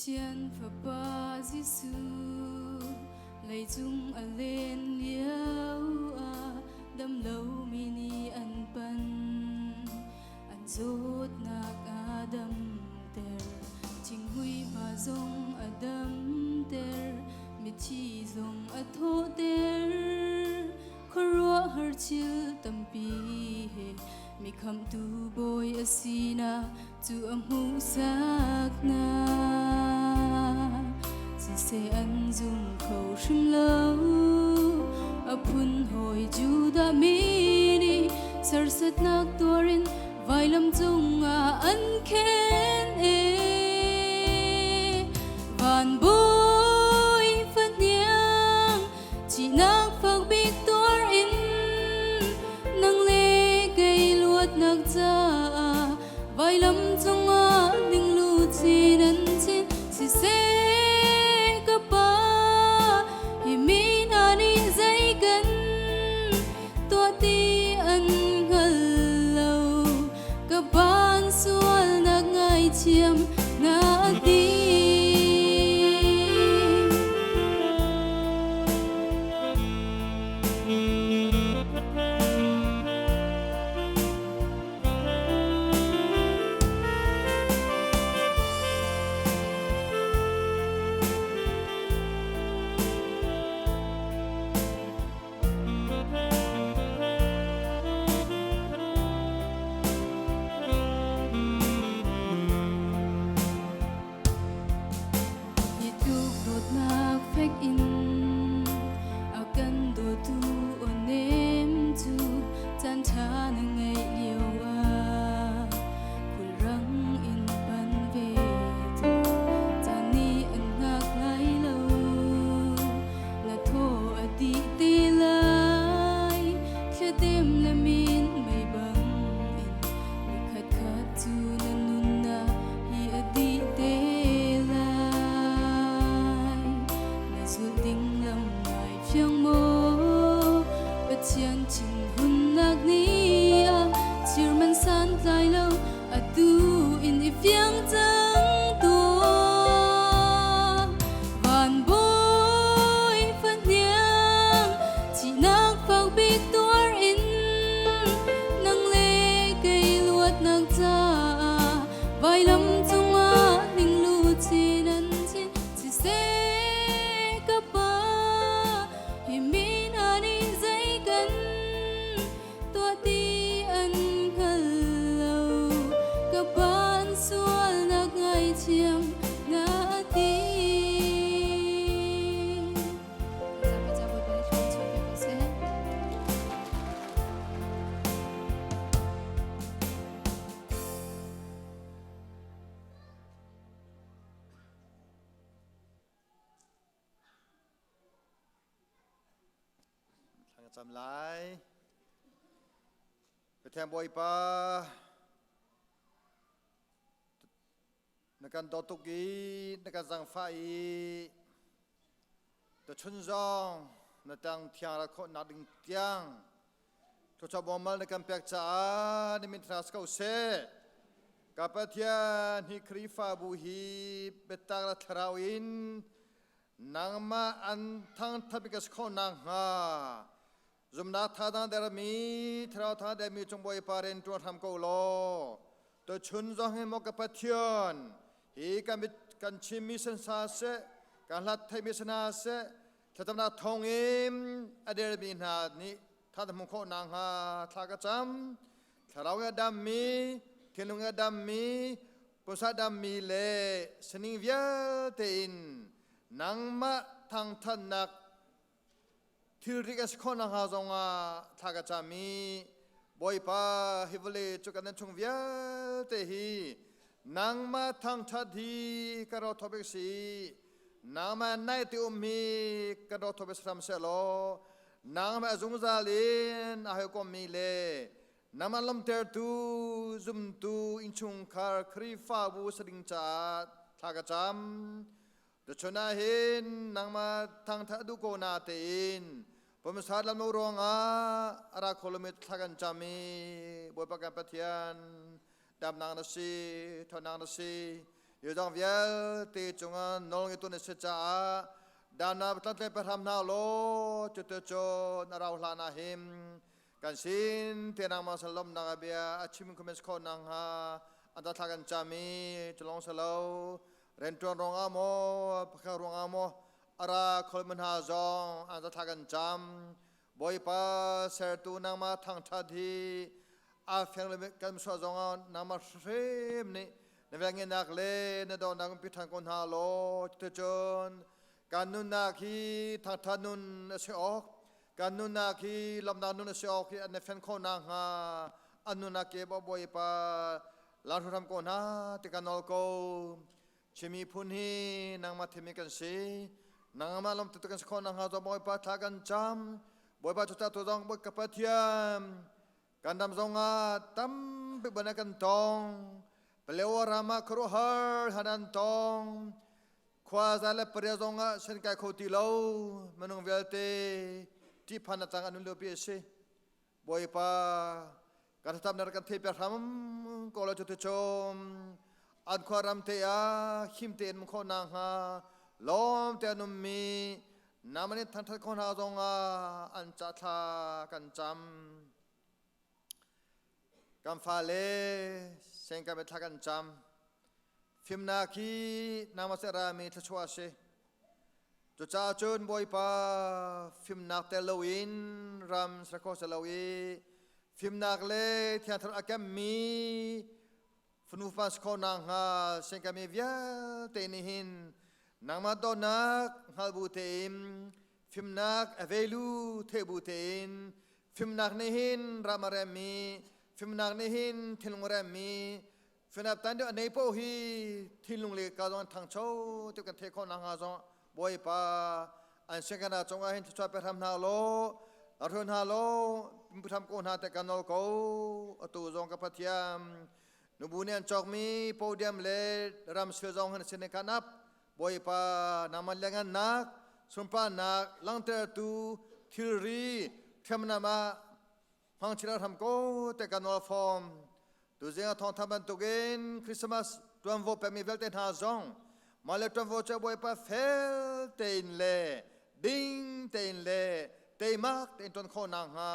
chiên phật ba Giêsu lấy dung a lên liêu a đâm lâu mini an pan an zốt nak a đâm ter chinh hui ma zong a đâm ter mi chi zong a thô ter khorua har chil tampi he mi kham tu boy asina tu amu sak na si se an zum khâu shim lo apun hoi ju da mini sar sat nak torin vai lam chung a an khen e van boy phan niang chỉ nak phak bik tor in nang le cây luat nak cha vai lam chung a ning lu chin an chin si se ka pa hi min ani zai kan to ti an ngal lo ka ban sual nak ngai chiam na tiจำไล่ไปแทนบอยป้านกันดอตุกีนกันสังไฟแต่ชุนจองนตังเทียร์คนนัดดึงเตียงทุกชาวบ้านนกันเปียกจ้าในมิตรสกาวเซกับเทียนฮิครีฟาบูฮีเบตตาลทราวินนางมาอันทั้งทับิกสโคนางฮาจุมนาท่าทางเดรมีทราท่าเดมีจงบอยปาเรนตัวทำกูโลตัวชุนจองให้มกับเทียนฮีกันชิมิสันซาเซการลัดไทมิสนาเซถ้าทำนาทองอิมอเดรมีนานี้ท่าทำมงคลนางฮาทากจำถ้าเราเงดัมมีเทนุงเงดัมมีภาษาดัมมีเลสนิงเวียเตินนางมาทางท่านนักที่ริกสคนนางฮาจงอาทากจามีบอยป้าฮิวเลจุกันนั้นชงเวียเตฮีนางมาทางทัดดีกระโดดทบสีนางมาในติอุมีกระโดดทบสรามเซโลนางมาจุงซาลินอาเฮกอมีเลนางมาลมเตอร์ตูซุมตูอินชุงคาร์ครีฟาบูสดิงจัดทากจามเดชนาเห็นนางมาทางทัดดูโกนาเตนผมสาดลำนูรองอาราโคลมิตทากันจามีบวยปกันปะเทียนดำนางนสีทอนางนสี อยู่จงเวียตีจงนองอีตุนเสจ้าดานาตั้งแต่ประทำนาโลจุดโจนาราลานาหิมกันสินเทนังมาสลมนางเบียอาชิมคุเมสโคนางฮาอันตทักันจามีจลองสลาวเรนตัวรองอามอพะรองอามออาราคอลมันฮาจองอันตทักันจามบอยปาเซอร์ตูนางมาทางทัดทีอาเฟียงเลกันสวจงนางมาเรมนี่ในเวลาเงินนักเล่นดอนนางพิธังคนฮาโลจุดโจนการนุนนาคีทางทานุนเสออกการนุนนาคีลำนานุนเสออกอันในแฟนคนนางฮาอันนุนาเก็บบอยปาลานทุรำคนฮาติกันนอลโกชิมีพุนฮีนางมาเทมิกันสีนางมาลำตุกันสคนนางฮาจะบอยปาทากันจำบอยปาจุดตัวดองบอยกับปะเทียมการดำทรงอาตั้มไปบรรณกันตองเปลวรามาครูฮาร์ฮันตองควาซาเลปริยงะเช่นกายโคติโลมนุงเวลเตที่พันตังอนุโลปีเสบอยปาการทำนรกันเทปรำกอลจุดชมอันควารำเตียขิมเตียนมคนนางฮาล้อมเตียนุมีนามันทันทันคนหาจงอันจัตตากันจำกัมฟาเลเซงกันเบทักันจำฟิมนาคีนามาเสรามีทชัวเชจุจ้าจุนบอยปาฟิมนักเตลวินรัมสระโคสลวีฟิมนักเลที่อันทรอากามีฟนุฟัสโคนางฮาเซงกันมีเวียเตนิหินนางมาดอนักฮัลบูเตมฟิมนักเอเวลูเทบูเตนฟิมนักนิหินรามาเรมีฟิมนักนิหินทิลงเรมีฟินับตันเดียวในโพฮีที่ลุงเล็กกาจงทางโชว์ที่กันเทคนนางฮาจงบอยปาอันเชกันนาจงอาเห็นที่ชอบไปทำนาโลอาทุนฮาโลไปทำโกนหาแต่กันนอลโกอตูจงกับพัทยามนุบุเนียนจอกมีโพเดียมเลรำเสือจงหันเสนกันนับบอยปานามันเลี้ยงนักสุนปานักลังเตอร์ตูทิรีเทมนามาพังชิราทำโกแต่กันนอลฟอร์มตัวเจ้าทองทำบันตุกินคริสต์มาสตัวอันโวเปมีเวลเตนหาจงมาเลตัวอันโวจะบอยปาเฟลเตนเลดิงเตนเลเตมักเตนต้นโคนางฮา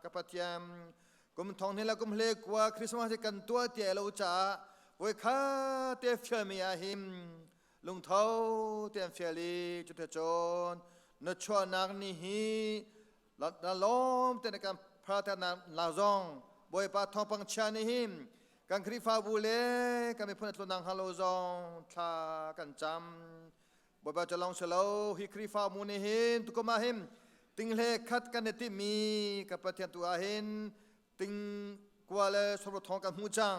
กับพัทยามกุมทองนี่ละกุมเล็กว่าคริสต์มาสกันตัวเตลูจ่าบอยข้าเตฟเชมีอาหิมลุงเท้าเตมเฟลีจุดเจนนชวนักนี่ฮีละล้อมเตนกันพระเทนาลาจงบอยปาทองปังชานิหิมกันคริฟาบูเลกันมีพนักนางฮัลโลจงทากันจำบอยปาจะลองเชลฮิคริฟามูนิหินตุกมาหิมติงเลขัดกันเนติมีกับปะเทียนตัวหินติงกัวเลสรุปทองกันหูจัง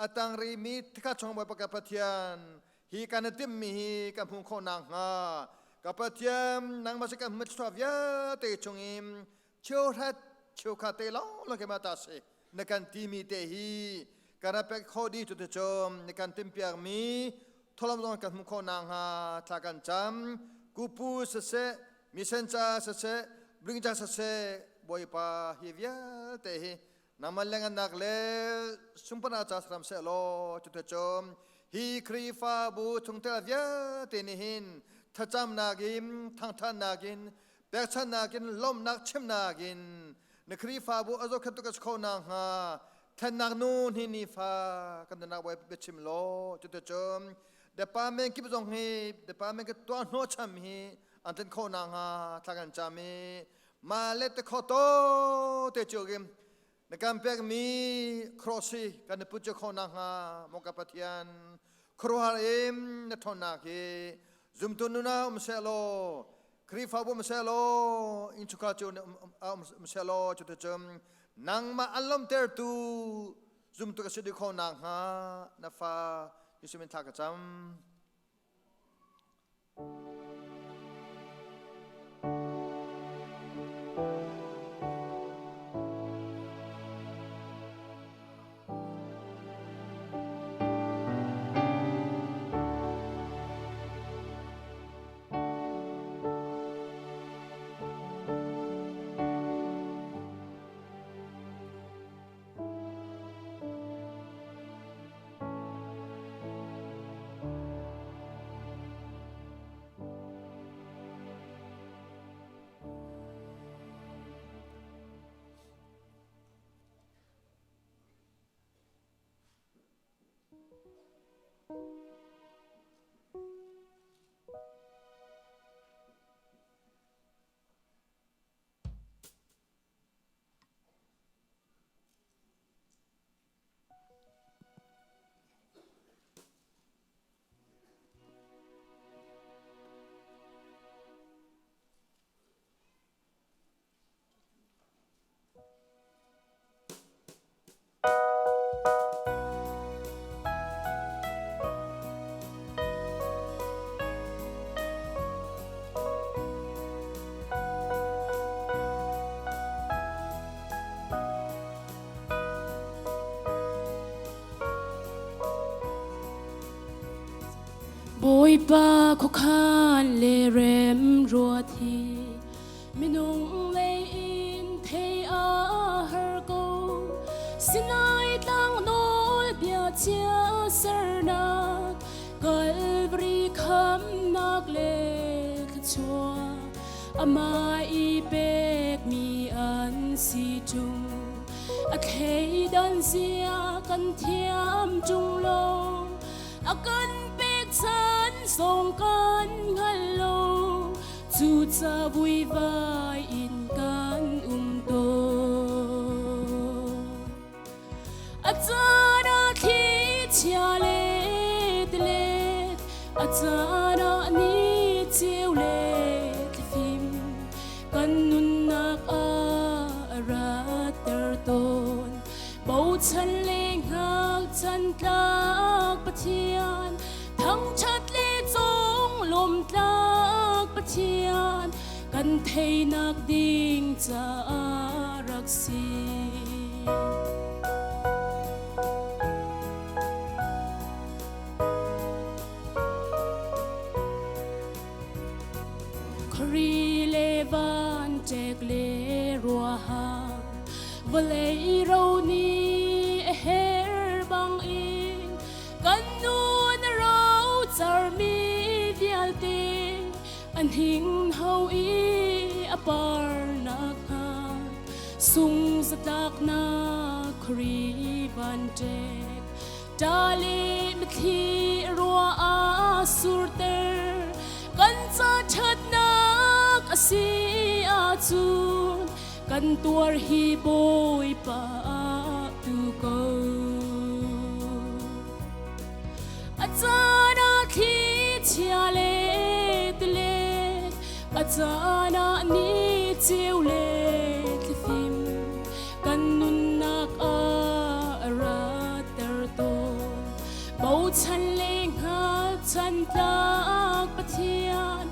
อัตังรีมีทิกาชงบอยปากับปะเทียนฮีกันเนติมีฮีกับหูคนนางฮากับปะเทียนนางมาสกันมิตรสวายเตจงอิมเชียวทัดเชียวคาเตลองลงเกมาตาเซในการทีมีเตฮีการรับขอดีจุดจมในการเต็มเปียกมีทลมลงกับมุขนางฮาทากันจำกูปูเสเซมิเซนจาเสเซบริงจาเสเซบอยปาฮิเวียเตฮีนามันเลงันนักเลสุมปนาจาสรามเซโลจุดจมฮีครีฟาบูทุงเตเวียเตนิหินทัจำนากิมทางท่านนากินแบกชันนากินล้มนักเชมนากินนครีฟาบูอโซคัตุกัสโคนางฮาท่านนักนูนฮินีฟากันนักไว้เปชิมโลจุดจมเดปาเมงกิบจงฮีเดปาเมงกิตัวโนชัมฮีอันเทนโคนางฮาทากันจามีมาเลตโคโตเตจูกิมในการเปกมีครอซีกันในปุจโคนางฮามกปะเทียนครัวเอ็มในทอนาคีซุมตุนุนาอุมเซโลครีฟาบุมเซโลอินชุกาจูอุมเซโลจุดจมนางมาอัลลอมเตอร์ตูซุมตุกสิดิโคนางฮานาฟายิสุมินทากจำ bồi ba khó khăn lệ rem rùa thì mình nung lệ in thấy ở hở câu xin ai tăng nỗi bia chia sẻ nát Calvary khám nát lệ khát chúa amai bek mi an si chung a khei dan zia kan thiam chung lo a kan san song kan ngalo chu cha vui vai in kan to a cha na khi chia le a cha na ni chiu le phim kan nun nak a ra ter ton bầu chân le ngak chân tak pathian thăng chát lê trong lom tak pathian kan thei nak ding cha raksi khri le van tek le rua ha vale ro ni her bang in kan Sar mi vialte an hing hau I apar na ka sung zatak na khri van tek dali mithi rua a surter kan cha that nak asi a chun kan tuar hi boy pa tu ko Achana khi chia le achana ni chiu le phim kan nun nak a ra ter to bầu chan le nga chan tak pathian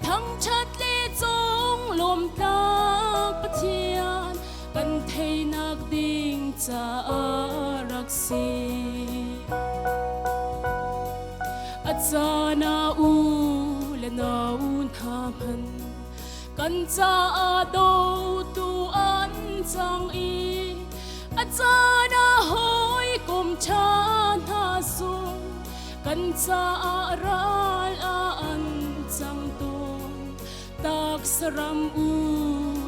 thăng chat le trong lom tak pathian kan thei nak ding cha raksi Achana u le na un thaman kan cha do tu an chang I achana hoi kom chan ha sung kan cha ral a an chang ton tak saram u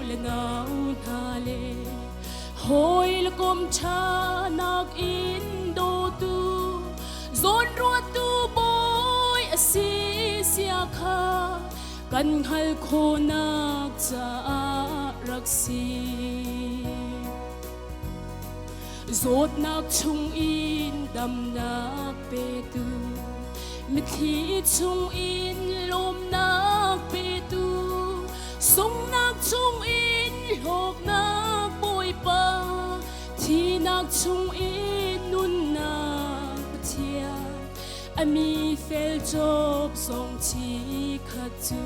le na un thale hoi le kom chan nak in do tu zon ro tu si sia kha kan hal kho nak cha raksi zot nak chung in dam nak pe tu mithi chung in lom nak pe tu sung nak chung in lok nak boy pa thi nak chung in nun nak pathia ami fel job song chi khat chu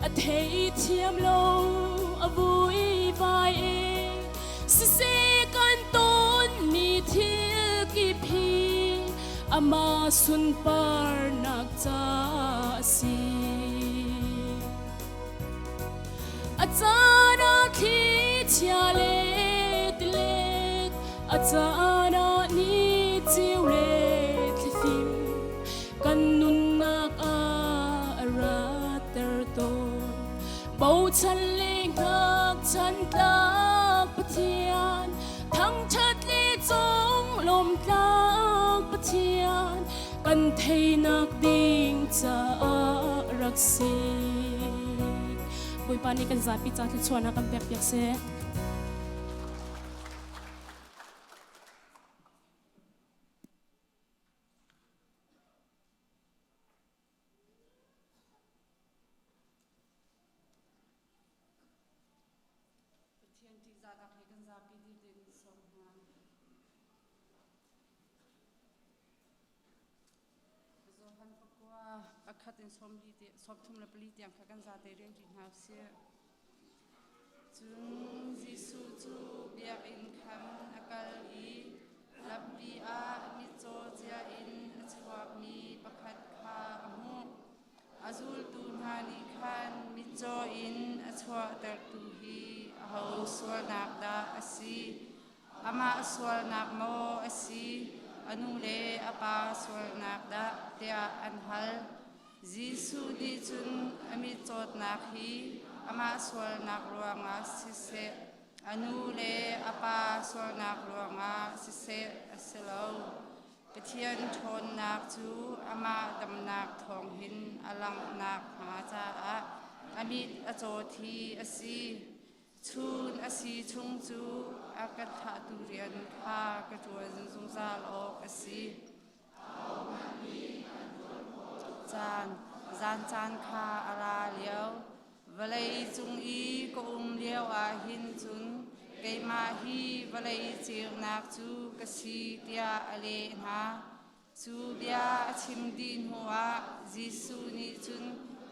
a thei thiam lo a vui vai e si se kan ton mi thil ki phi ama sun par nak cha si achana khi chia le achana ni chiu le kan nun nak a ra ter ton bầu chan le ngak chan tak pathian thăng chat le trong lom tak pathian ปันเทนักดิ่งจะรักสิบุยปานีกันจัดพิจารณ์ชวนนักเปียกเปียกเสขัดอินสมลีเตสอบทุ่มละปลีเตียงขักันซาเตเรียงจินหาวเสียจุนจิสูจูเบียอินคันอากาลีลับบีอามิโจเจียอินชวบมีประคัดคาอมุอาซูลตูนฮานิคันมิโจอินชวบเตตูฮีเฮาสวนักดาอสีอามาสวนักโมอสีอนุเลอปาสวนักดาเตียอันฮัลJisu di chun ami chot nak hi ama swal nak ruanga sise anu le apa swal nak ruanga sise aselo pathian thon nak chu ama dam nak thong hin alang nak ha cha a amit acho thi asi chun asi chung chu akatha turian kha ka tuan sung sa lok asi gian chan kha ara liao valai chung i ko liao a hin chun kei ma hi valai chir nak chu ka si tia ale na chu bia chim din huwa jisu ni chun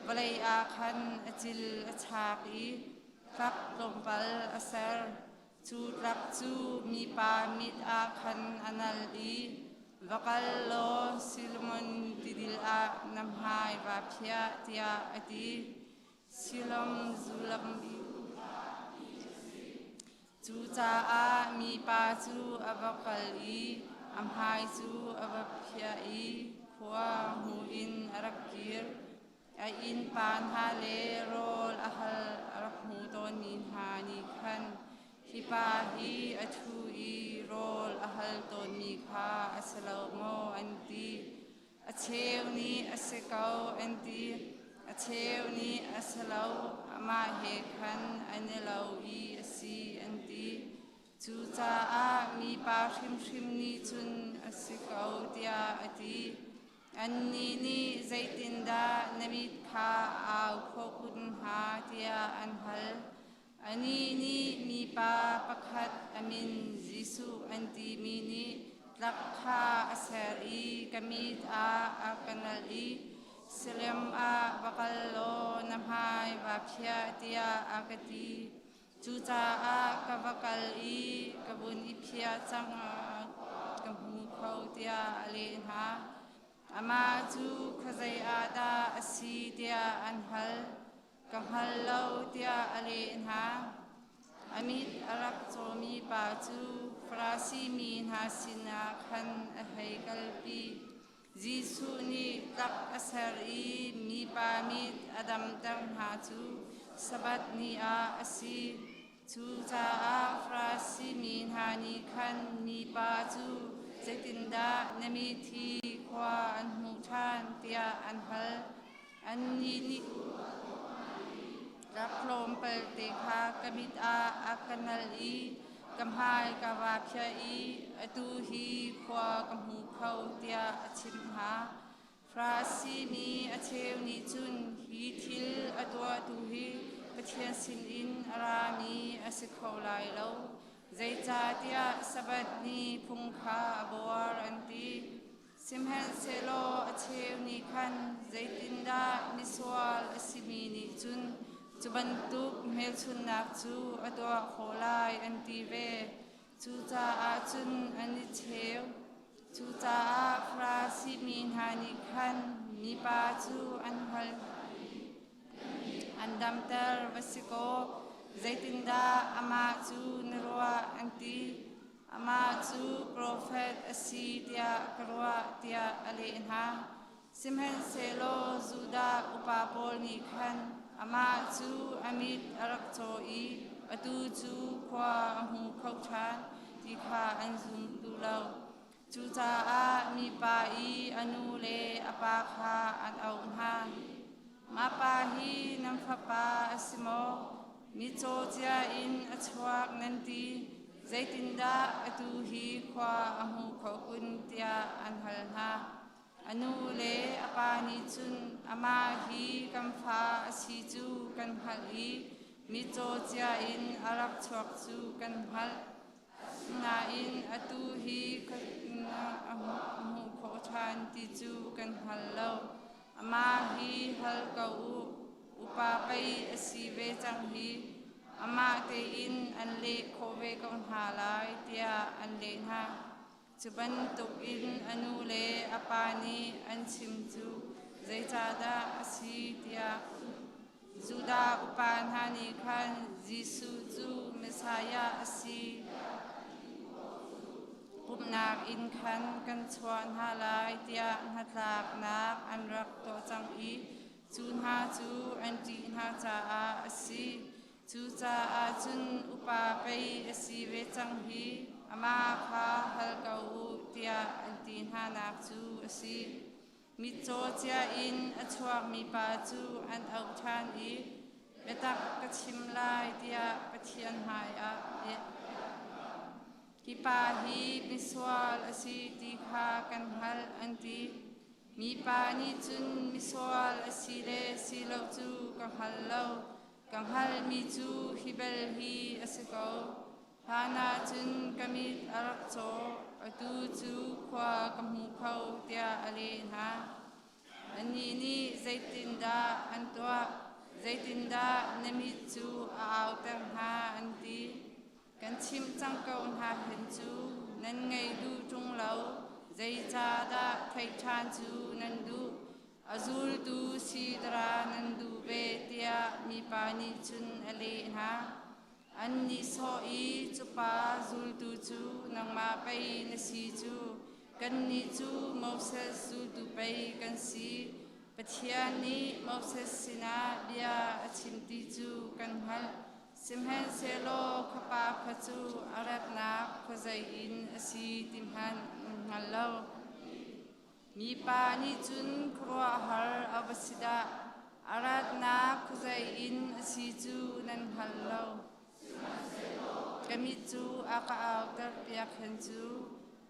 valai a khan achil achak i kap lompal asar chu rap chu mi pa mit a khan anal i vakal lo silmon tidil a namhai va phia tia ati silam zulam chu cha a mi pa chu avakal i amhai chu avaphia i khwa hu in arakir a in pan ha le rol ahal arakhu ton min ha ni khan hipa hi athu i rol ahal ton mi kha asalo mo anti acheu ni asekau anti acheu ni asalo ama he khan anelo i asi anti chu cha a mi pa hrim hrim ni chun asekau tia ati anni ni zaitinda namit kha au khokun ha tia anhal ani ni mi pa pakhat amin jisu anti mi ni tlakha asari kamit a akanal i selem a bakallo namhai va phia tia akati chu cha a kavakal i kabun i phia chang kamu khau tia ale ha ama chu khazai a da asi tia anhal kamhal lo tia ale ha amit arak chomi pa chu frasi mi na sina khan ahai kalpi jisu ni tak asar i mi pa mit adam tang ha chu sabat ni a asi chu cha a frasi mi na ni khan mi pa chu zetinda nami thi khwa an hu than tia an hal an ni niรักโลมเปิดเตคากมิตอาอากันลอีกำหายกาวาเพียอีอตูฮีควากำหูเขาเตียชิมหาฟราซีมีอเชวนิจุนฮีทิลอตัวตูฮีปะเทียนสินอินอารามีอสิเขาลายเลาใจจ่าเตียสบัดนีพุงคาบัวรันตีสิมเฮนเซโลอเชวนิคันใจตินดามิสวาลอสิมีนิจุนจุบันตุกเมลชุนนักจูอตัวโคลายอันตีเวจูจาอาจุนอันนิเชวจูจาอาฟราซิมีนฮานิคันมีปาจูอันฮัลอันดัมเตอร์วสิโกใจตินดาอามาจูนรัวอันตีอามาจูโปรเฟตอสีเตียกรัวเตียอเลนฮาซิมเฮนเซโลจูดาอุปาโปลนิคันอามาจูอามิดอารักโจอีอตูจูควาหูเข้าชานที่ข้าอันซุมดูเรา chu cha a mi pa I anu le apa kha an au ha ma pa hi nam pha pa asimo mi cho chia in achuak nan ti zaitinda atu hi khwa amu kho kun tia an hal ha anu le apa ni chun ama hi kam pha asi chu kan hal I mi cho chia in arak chuak chu kan hal na in atu hi amu kho than ti chu kan hal lo ama hi hal ka upa pai asi ve chang hi ama te in an le kho ve kong ha lai tia an le ha chuban tuk in anu le apa ni an sim chu zai cha da asi tia Juda upan hani khan Jisu chu Messiah asi pumnak in khan kan chuan ha lai tia hatlak nak an rak to chang I chun ha chu an ti ha cha a asi chu cha a chun upa pai asi ve chang hi ama kha hal ka u tia an ti ha nak chu asi mi cho chia in achuak mi pa chu an au than I betak ka chim lai tia pathian hai a ki pa hi miswal asi ti kha kan hal an ti mi pa ni chun miswal asi le si lo chu ka hal lo kan hal mi chu hibel hi asiko hana chun kamit arak cho atu chu khwa kamu khau tia ale ha ani ni zaitinda antwa zaitinda nami chu au tang ha anti kan chim chang kau ha hen chu nan ngai du tung lo zai cha da thai chan chu nan du azul tu sidra nan du ve tia mi pa ni chun ale ha an ni so I chu pa zul tu chu nang ma pai na si chu kan ni chu Moses zul tu pai kan si pathian ni Moses sina bia achim ti chu kan hal simhan selo khapa khachu arat na khazai in asi timhan ngalo mi pa ni chun khro har avasida arat na khazai in asi chu nan hallo kami chu aka autar piak han chu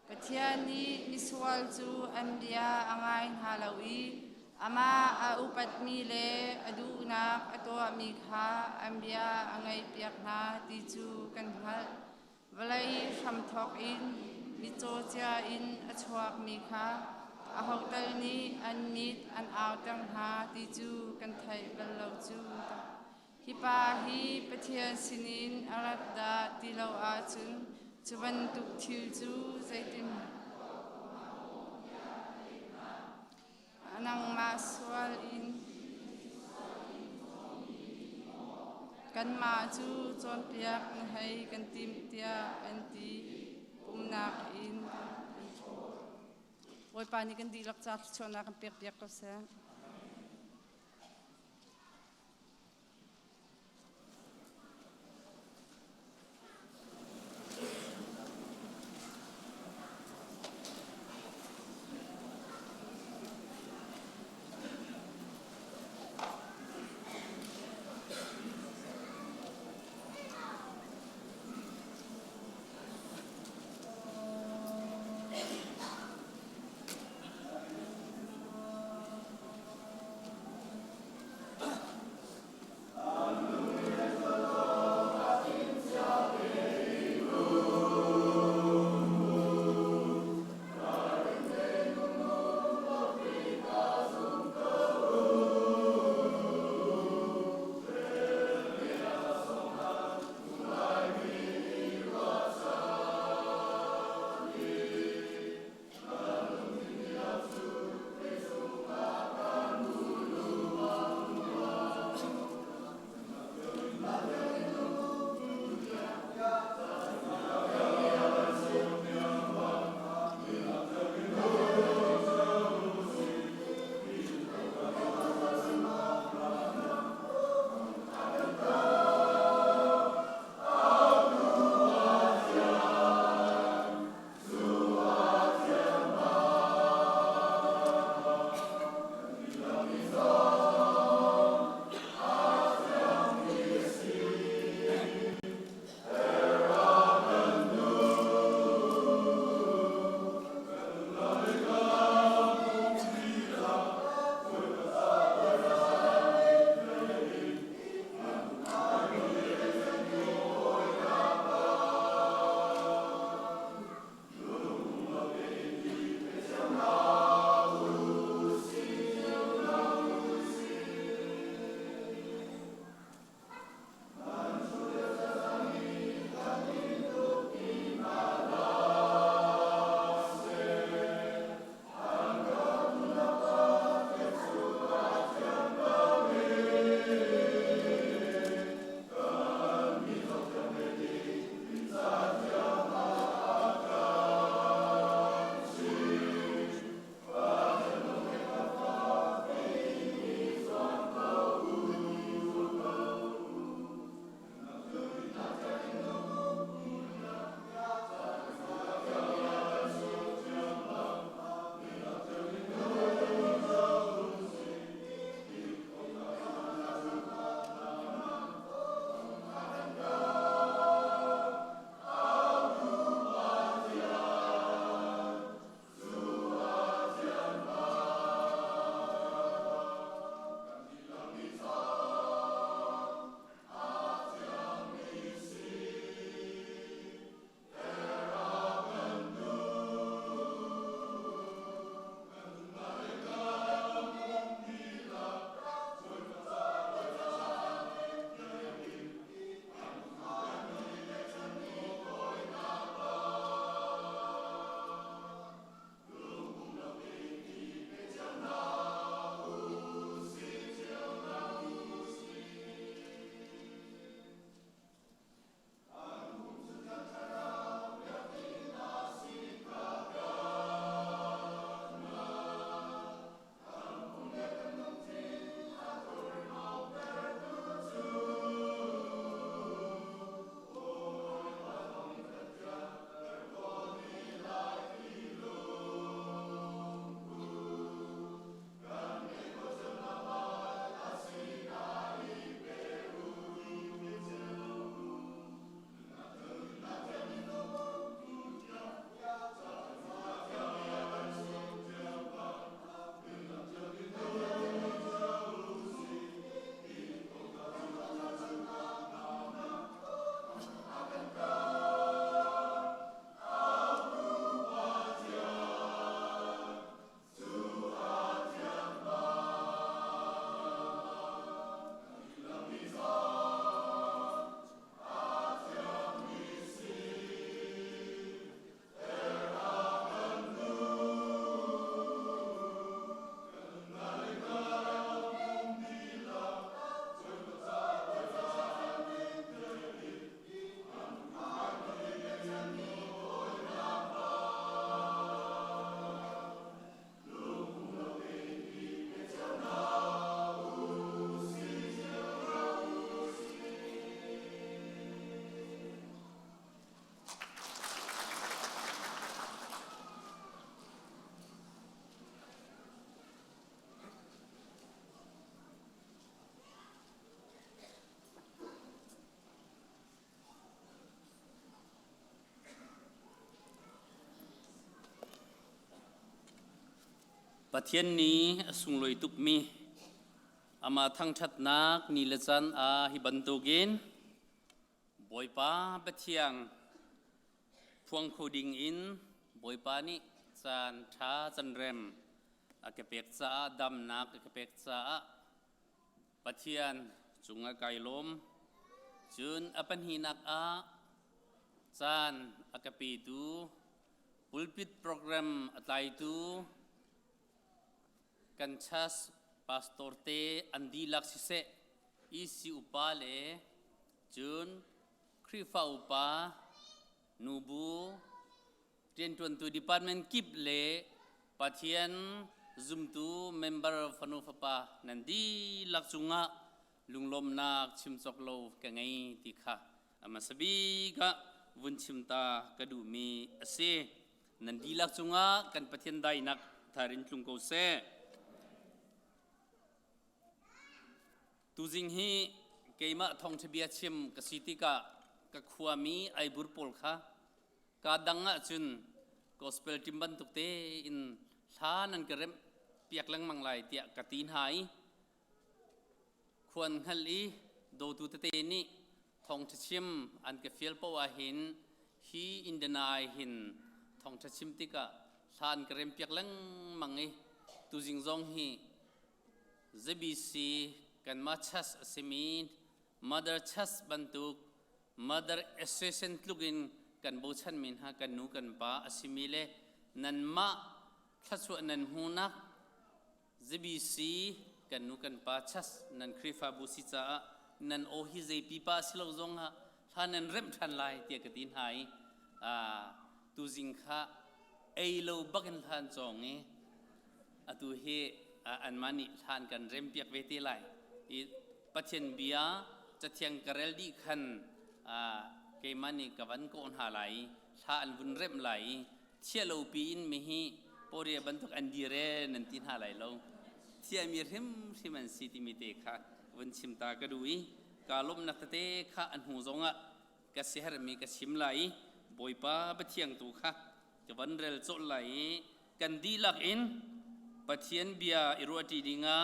pathian ni miswal chu andia angai halawi ama a upat mi le adu na ato mi kha ambia angai piak na ti chu kan hal valai tham thok in mi cho cha in achuak mi kha a hotel ni an mit an aw tang ha ti chu kan thai bal lo chu hi pa hi pathian sinin arat da ti lo a chun chuban tuk thil chu zaitin anang maswal in kan ma chu chon piak na hai kan tim tia anti pumnak in oi pa ni kan di lak cha chona kan piak piak ko sa ปะเทียนนี้สุงลอยตุกมีอามาทั้งชัดนักนิลจันฮิบันตุกินบอยป้าปะเทียงพวงคูดิงอินบอยป้านี่จันท้าจันเรมอากเปกซาดำนักอากเปกซาปะเทียนจุงอากายลมจุนอปันหินักจันอากปีตูปุลปิดโปรแกรมอัตไลตูกันชัสพาสตอร์เตอันดีลักซิเซอีสิอุปาเลจุนคริฟาอุปานูบูเรียนตัวตัวดีพาร์ตเมนต์กิบเลปะเทียนซุมตูเมมเบอร์ฟนุฟปานันดีลักจุงะลุงลมนักชิมซอกโลกังไงติค่ะอามาสบีกะวุนชิมตากระดูมีเซนันดีลักจุงะกันปะเทียนได้นักทารินลุงโกเซตูจิงฮีเกมาทองทะเบียชิมกสิติกะกะขวามีไอบุรปอลค่ะกาดังะจุนกอสเปลทิมบันตุกเตอินท่านันกระเรมเปียกลังมังไลเตียกตีนหายควรฮัลลีโดตุเตนี่ทองทะชิมอันกะเฟียลปวาหินฮีอินเดนายหินทองทะชิมติกะท่านกระเรมเปียกลังมังไอตูจิงซองฮีเซบีซีกันมาชัสเซมีนมาเดอร์ชัสบันตุกมาเดอร์เอเซเซนต์ลุกินกันบูชันมินฮะกันนูกันป้าอสิมิเลนันมาชัสวนันหูนักเซบีซีกันนูกันป้าชัสนันคริฟาบูซิจ้านันโอฮิเซปีป้าสิลงฮะท่านันเริ่มทันไลเตียกตินหายตูจิงค่ะเอโลบักันทานจองเอตูเฮอันมานิทานกันเริ่มเปียกเวทีไลปัจเจนเบียจะเทียงกระเรลดีขันเกมานิกับวันโกนหาไหลชาอันวุนเริ่มไหลเชี่ยลูปีนมีฮีปอรีบันทุกอันดีเรนันตินหาไหลลงเที่ยมีริมที่มันสิติมิเตค่ะวันชิมตากระดุยกาลมนักเตะค่ะอันหูจงะกระเสียรมีกระชิมไหลบอยป้าปัจเทียงตูค่ะจะวันเรลโจไหลกันดีลักอินปัจเจียนเบียอิรัวดีดิงา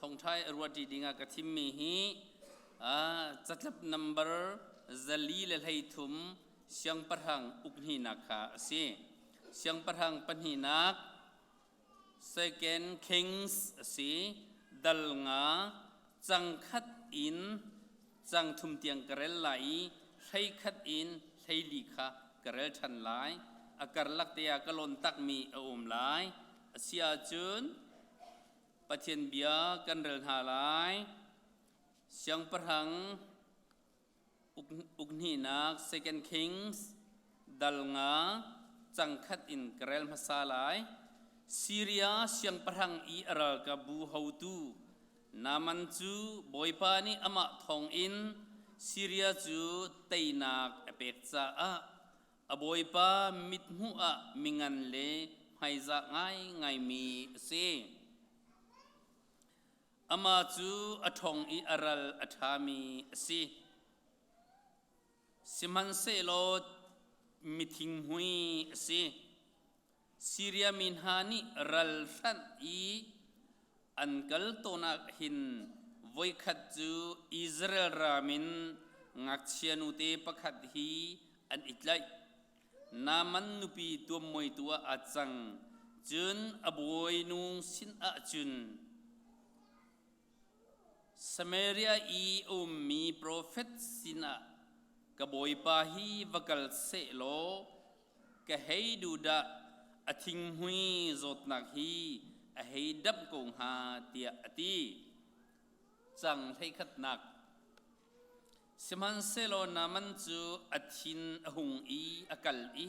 ทองไทยอิรัวดีดิงากะทิมมีฮีจัดลับนัมเบอร์จะลีเลให้ทุมเสียงประหังอุกหินักค่ะสิเสียงประหังปัญหินัก second kings สิดัลงาจังคัดอินจังทุมเตียงกระเรลไหลใช้คัดอินใช้ลีค่ะกระเรลชันไหลอากาศลักเตียกะลนตักมีอมไหลเสียจุนปัจเจียนเบียกันเรินหาลายเสียงประหังอุกนีนัก second kings ดัลงาจังคัดอินกระเรลมาซาลายซีเรียเสียงประหังอีอารัลกับบูฮาวตูนามันจูบอยปานีอามาทองอินซีเรียจูเตยนักเอเปกซาอบอยปามิดหัวมิงันเลให้จะง่ายมีเสอามาจูอทองอีอารัลอธามีสิสิมันเซโลมิทิงหุยสิซีเรียมินฮานิรัลฟันอีอันกัลโตนักหินวัยขัดจูอิสราเอลรามินงักเชียนุเตปขัดฮีอันอิตไลนามันนุปีตัวมวยตัวอาจังจุนอบวยนุสินอาจุนสมัยเรียอีอุมมีโปรเฟตสินะกบอยปาฮีวกัลเซโลกะให้ดูดาอธิงหุยจดนักฮีให้ดับกงหาเตียอตีจังให้ขัดนักสมันเซโลนามันจูอธินอหุงอีอกัลอี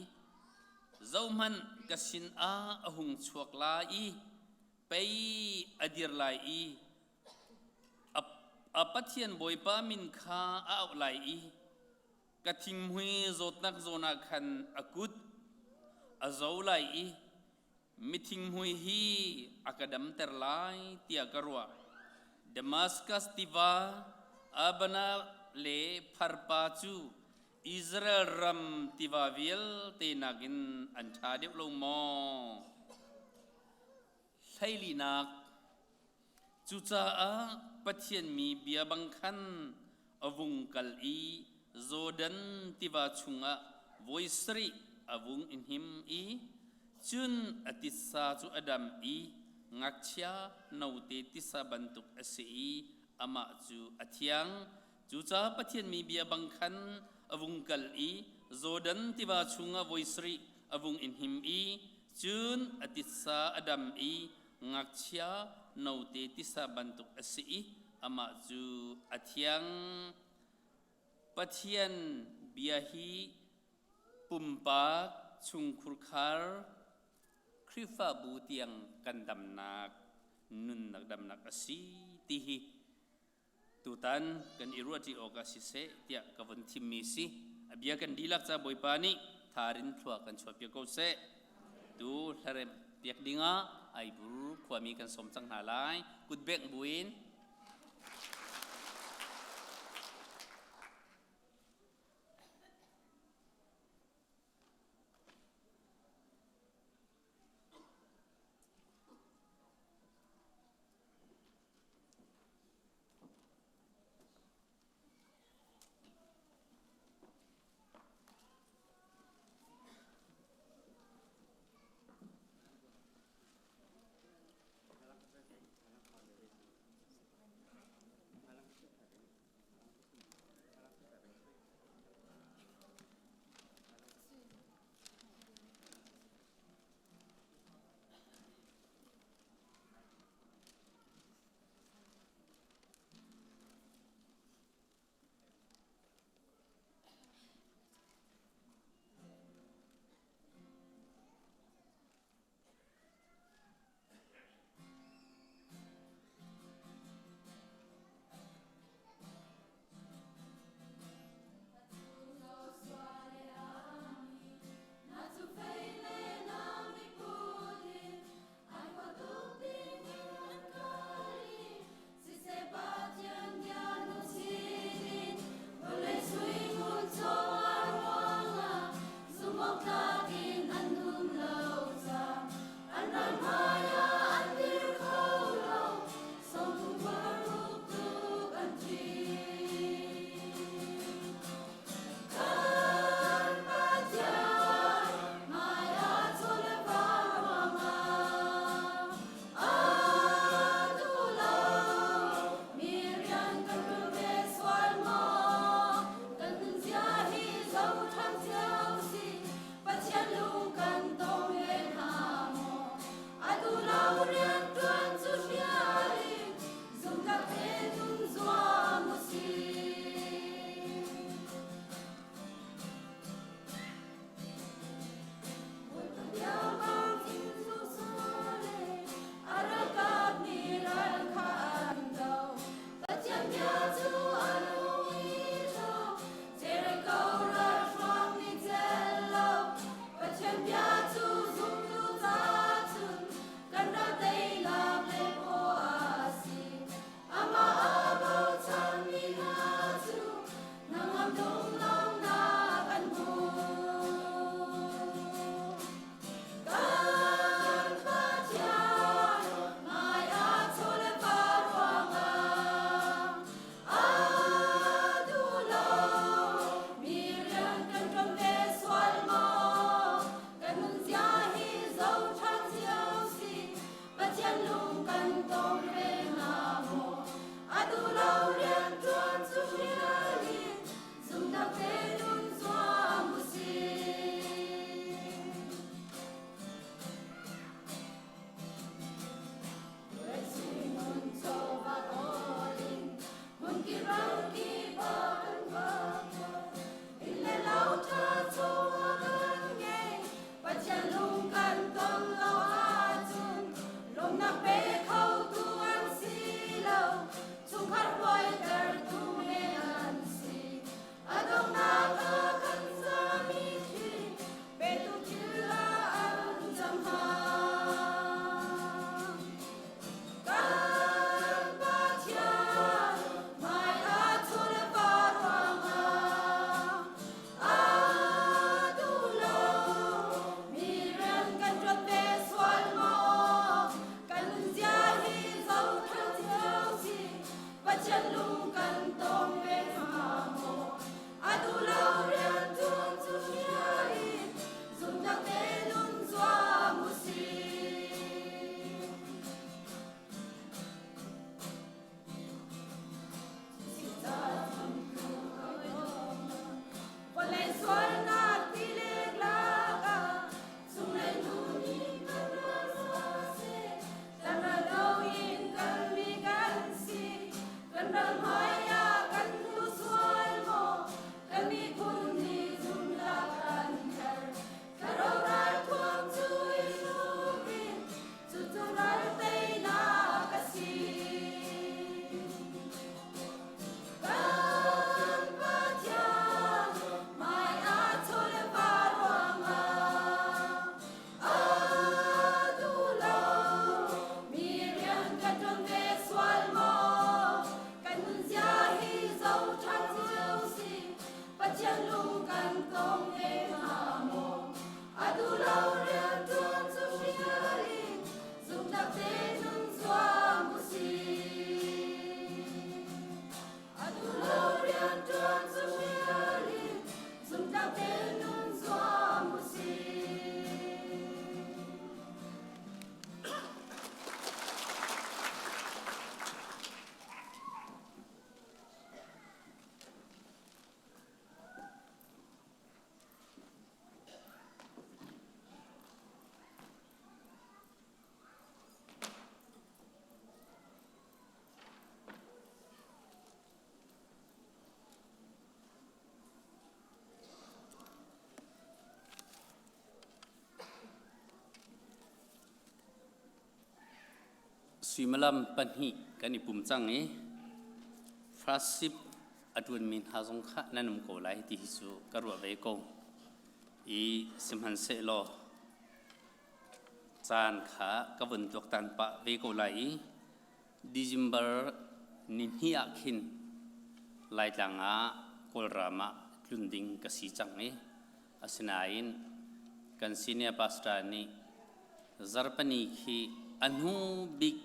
เจ้ามันกสินอาอหุงชวกลาอีไปอดีรลายอีอปัทเทียนบอยปามินคาอาอลายอีกะทิงหุยจดนักโจนักขันอกุดอาเจ้าลายอีมิทิงหุยฮีอากาดัมเตอร์ลายเตียกรัวดมัสกัสติวาอาบนาเลพาร์ปาจูอิสราเอลรัมติวาวิลเตนักินอันชาเดบลงมอ ไทลีนักจุจ้าปะเทียนมีเบียบังคันอวุงกัลอีโจดันติวาชุงะวอยสรีอวุงอินหิมอีจุนอติสาจุอดัมอีงักเชียนาเตติสาบันตุกอสีอามาจูอธิยังจูจ้าปะเทียนมีเบียบังคันอวุงกัลอีโจดันติวาชุงะวอยสรีอวุงอินหิมอีจุนอติสาอดัมอีงักเชียนาเตติสาบันตุกอสีอามาจูอธิยังปะเทียนเบียฮีปุ่มปากชุงคุรคาร์คริฟาบูเตียงกันดำนักนุนนักดำนักอสีติฮีตุตันกันอิรัวจีโอกาสิเซเตียกวันทิมิสิอเบียกันดีลักจะบอยปานิทารินทัวกันชวเปียกเซดูทะเลเปียกดิงะไอบุรุความมีกันสมจังหาลายกุดเบกบุญ suy malam panhi kan ipum chang e frasip adun min hazong kha nanum ko lai ti hisu karwa ve ko i simhan se lo chan kha kavun tok tan pa ve ko lai December nin hi akhin lai tanga kolrama klunding kasi chang e asinain kan senior pastor ni zarpani khi anu big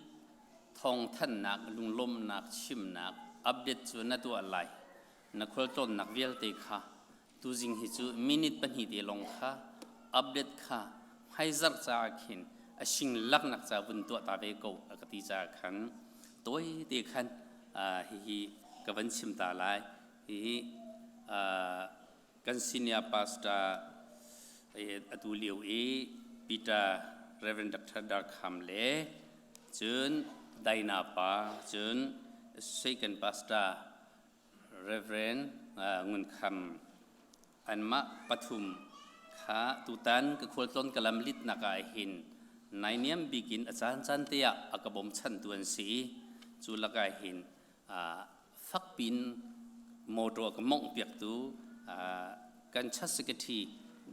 thong than nak lung lom nak chim nak update chu na tu alai na khol ton nak vel te kha tu jing hi chu minute pan hi de long kha update kha haizar cha khin a sing lak nak cha bun tu ta ve ko akati cha khan toy te khan hi kavan chim ta lai hi kan senior pastor atu liu e Peter Reverend Dr. Dark Hamle chun Daina pa chun second pastor Reverend Ngun Kham Anma Pathum kha tutan ka khulton kalam lit naka hin nainiam begin achan chan tia akabom chan tuan si chu laka hin fakpin moto ka mong piak tu kan chasikati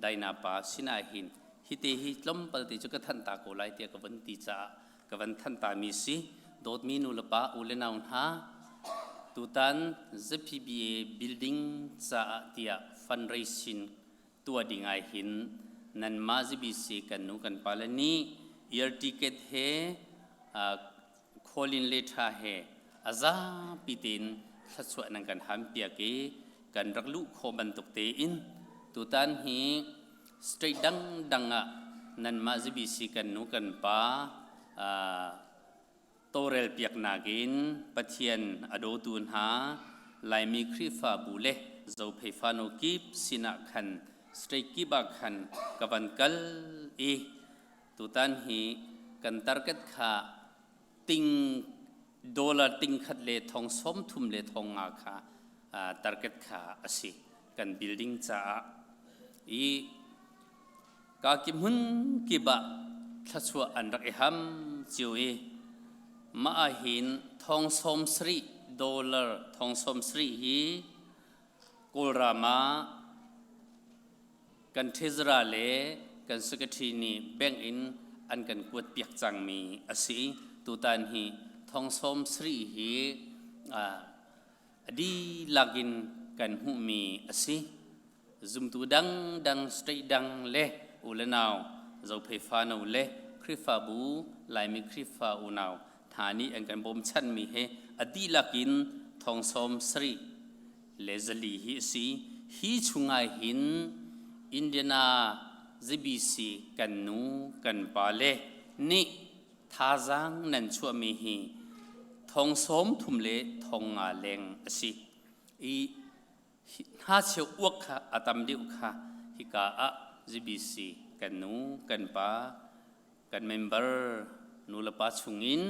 Daina pa sina hin hite hi tlom palte chu ka than ta ko lai tia ka van ti cha ka van than ta mi si dot mi nu lapa ulenaun ha tutan ZPBA building cha tia fundraising tua dingai hin nan ma ZBC kan nu kan palani air ticket he kholin letha he aza pitin thachwa nang kan ham pia ke kan raklu kho ban tok te in tutan hi straight danga nan ma ZBC kan nu kan pa torel piak nagin pathian ado tun ha lai mi khrifa bule zo phefano kip sina khan straight ki ba khan kavan kal e tutan hi kan target kha ting dollar ting khat le thong som thum le thong nga kha target kha asi kan building cha e ka kim hun ki ba thachwa an rak eham chiwe ma hin thong som sri dollar thong som sri hi kolrama kan thezra le kan secretary ni bank in an kan kuat piak chang mi asi tutan hi thong som sri hi adi lagin kan hu mi asi zum tu dang straight dang le ulenaw zo phefa no le khrifa bu lai mi khrifa unaw thani an kan bom chan mi he adi lakin thong som sri lezali hi si hi chungai hin Indiana ZBC kan nu kan pale ni thazang nan chua mi hi thong som thum le thong nga leng asi i ha cheu wak kha atam diu kha hi ka a ZBC kan nu kan pa kan member nu la pa chungin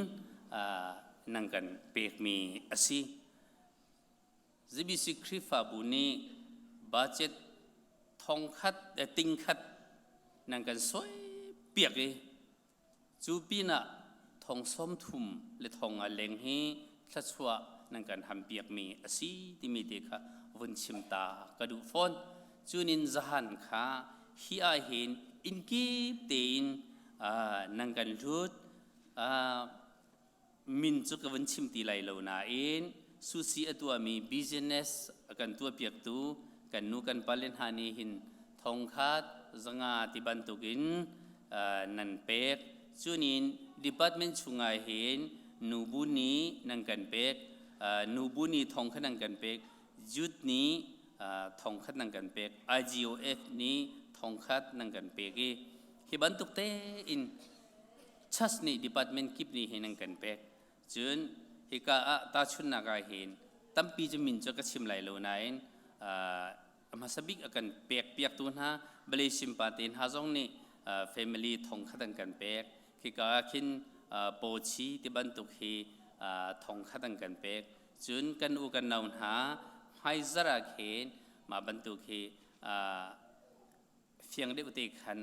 nang kan pek mi asi ZBC khrifa buni budget thong khat ting khat nang kan soi piak e chu pina thong som thum le thong a leng hi thachwa nang kan ham piak mi asi ti mi te kha vun chimta kadu phone chunin zahan kha hi a hin in ki tein nang kan lut min chu ka vun chimti lai lo na in susi atua mi business akan tua piak tu kan nu kan palen hani hin thong khat zanga ti ban tukin nan pek chunin department chungai hin nubuni nang kan pek nubuni thong khan nang kan pek youth ni thong khat nang kan pek IGOF ni thong khat nang kan pek hi ban tukte in chas ni department kip ni hin nang kan pek chun hika ta chun na ga hin tampi jamin cho ka chim lai lo nain masabik akan pek piak tu na beli simpatin hazong ni family thong khatang kan pek hika khin pochi ti ban tuk hi thong khatang kan pek chun kan u kan naun ha hai zara khin ma ban tuk hi fiang de te khan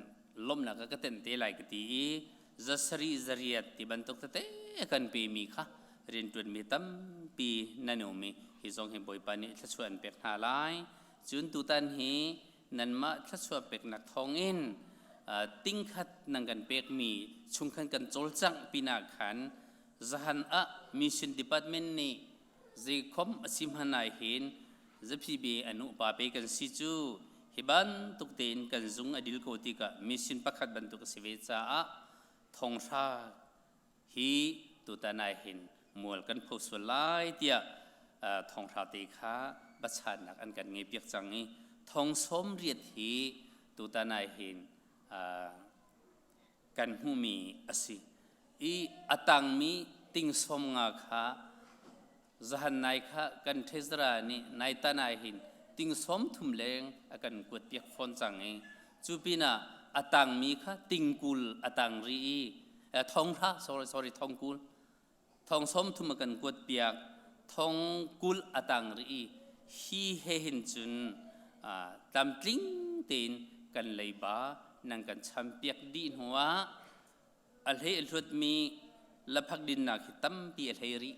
lom na ka ten te lai ka ti จะสรีจริยติบันตุกเตกันปีมีค่ะเรียนจนมีตั้มปีนันโนมีฮิจงเห็นบ่อยปานิทัศวนเป็กหาลายจุนตุตันฮีนันมาทัศวเป็กนักทองอินติ้งขัดนังกันเป็กมีชุงขันกันโจลจังปีนักขันจะหันมิชชั่นดีพาร์ตเมนต์นี้จะคมสิมหันไอเห็นจะพี่เบอนุปาเปกันสิจูฮิบันตุกเตนกันซุงอดิลโกติกะมิชชั่นปักขัดบันตุกสิเวจ้าทองชาฮีตุตานายเห็นมัวกันผู้ส่วนไล่เดียทองชาติขาบัชานักอันกันเงียบเปียกจังนี้ทองสมเรียดฮีตุตานายเห็นกันหูมีอสิอีอตังมีติงสมงาขาจะหันนายขากันเทศรานีนายตานายเห็นติงสมทุ่มแรงกันกวดเปียกฟอนจังนี้จูปีน่าอตังมีค่ะติงกุลอตังรีทองพระ sorry ทองกุลทองสมทุมกันกวดเปียกทองกุลอตังรีฮีเห็นจุนตามตริงเต็นกันเลยบ้านั่งกันช้ำเปียกดีหัวอัลเฮอรุดมีละพักดินนักตั้มปีอัลเฮรี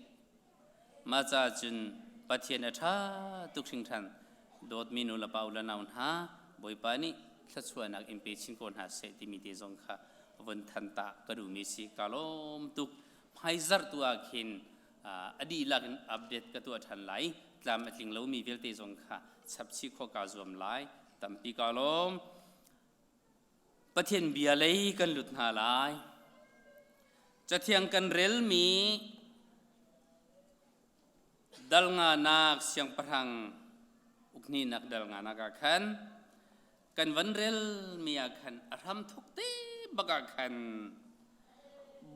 มาจากจุนปะเทียนอัฐาทุกสิ่งทันโดดมีนุละปาอุลนาวน์ฮะบ่อยปานี่ถ้าชวนนักอิมเพชินคนหาเสติมีเดซงค่ะวันทันตากระดูมิสิกาลมตุกไพซาร์ตัวขินอดีลักอัปเดตกระตัวทันไหลตามสิ่งเรามีเวลเตซงค่ะสับชิโคกาจวมไหลตั้มปีกาลมประเทศเบียเลยกันหลุดหาไหลจะเทียงกันเรลมีดัลงานักเสียงประหังอุกนี่นักดัลงานักขันกันวันเรลมีอาขันอารมทุกเตบักอาขัน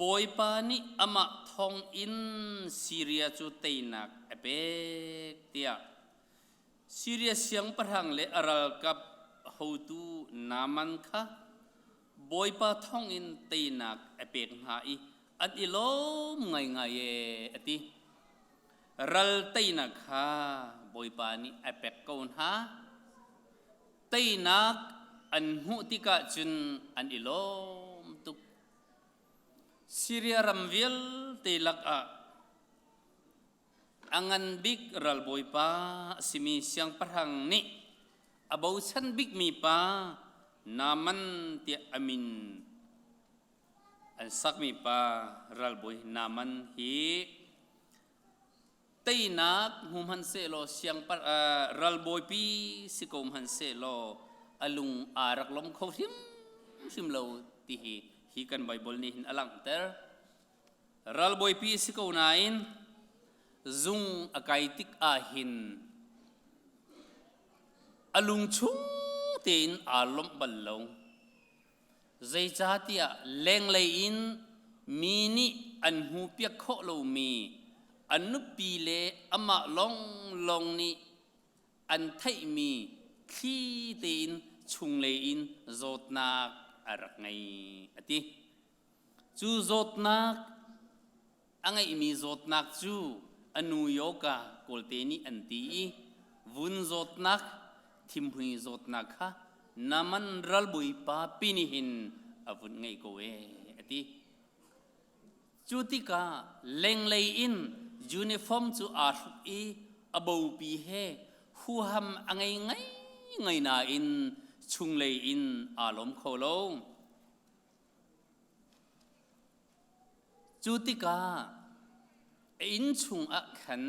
บอยปานิอามาทองอินซีเรียจุเตนักเอเปกเตียซีเรียเสียงประหังเลอารัลกับฮูตูนามันค่ะบอยปาทองอินเตนักเอเปกหายอันอิโลมไงไงเอติรัลเตนักค่ะบอยปานิเอเปกกอนฮะเตนักอันหูติกะจุนอันอิโลมตุกซีเรียรัมวิลเตลักอังันบิกรัลบอยปาสิมีเสียงประหังนี่อาบูชันบิกมีปานามันเตียอามินอันสักมีปารัลบอยนามันฮีเตนักหุมหันเซโลเสียงปะรัลบอยปีสิกมหันเซโลอลุงอารักลมเขาชิมโลตีฮีกันไบเบิลนี่หินอลังเตอร์รัลบอยปีสิกมนายนซุงอากาติกอาหินอลุงชุงเตินอารมบัลลงใจจ้าที่เลงเลยอินมีนี่อันหูเปียกโคโลมีอันนุปีเลอามาลงนี่อันไทยมีขี้ตีนชุงเลอินโจดนักอะไรไงอติจูโจดนักอังไงมีโจดนักจูอนุโยกะกอลเตนีอันตีวุนโจดนักทิมหุยโจดนักฮะนามันรัลบุยปาปินิหินอวุนไงโกเออติจูติกาเลงเลยอินยูนิฟอร์มจูอาร์อีอบูปีเฮฮูฮัมอังไงนาอินชุงเลยอินอารมณ์โคโลจูติกาอินชุงอักขัน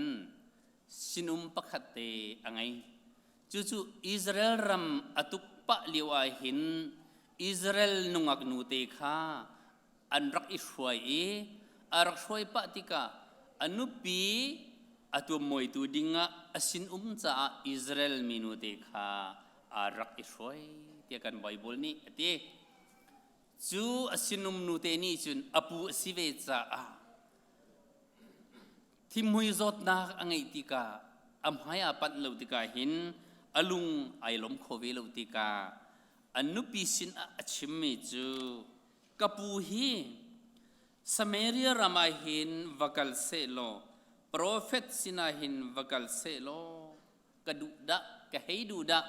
สินุมปะขัดเตอังไงจูอิสราเอลรัมอตุปะเลียวหินอิสราเอลนุงักนูเตค่ะอันรักอิสวยอารักช่วยปะติกาอนุปีอตัวมวยตัวดิ่งอาสินจ้าอิสราเอลมินูเตค่ะอารักอิสวยเทียกันไบเบิลนี่เตจูอาสินุมนูเตนี่จุนอปูสิเวจ้าที่มวยจดนักอังไงติกาอัมหายาปัดเลวติกาหินอลุงไอลมโคเวเลวติกาอนุปีสินอาชิมเมจูกปูฮีสมัยเรียรามาหินวักลเซโลโปรเฟตสินาหินวักลเซโลกระดูดะกะให้ดูดะ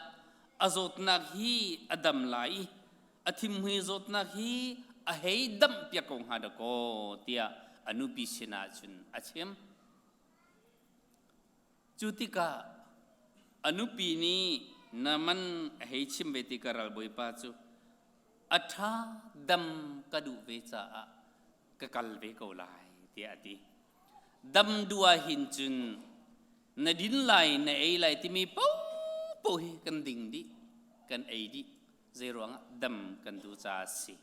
อจดนักฮีอดัมไลอธิมฮีจดนักฮี a hei dam pia kong hada ko tia anu pi sina chun achem chutika anu pi ni naman hei chim beti karal boi pa chu atha dam kadu ve cha ka kal ve ko lai tia ati dam dua hin chun na din lai na ei lai ti mi po po hi kan ding di kan ei di zerong dam kan du cha si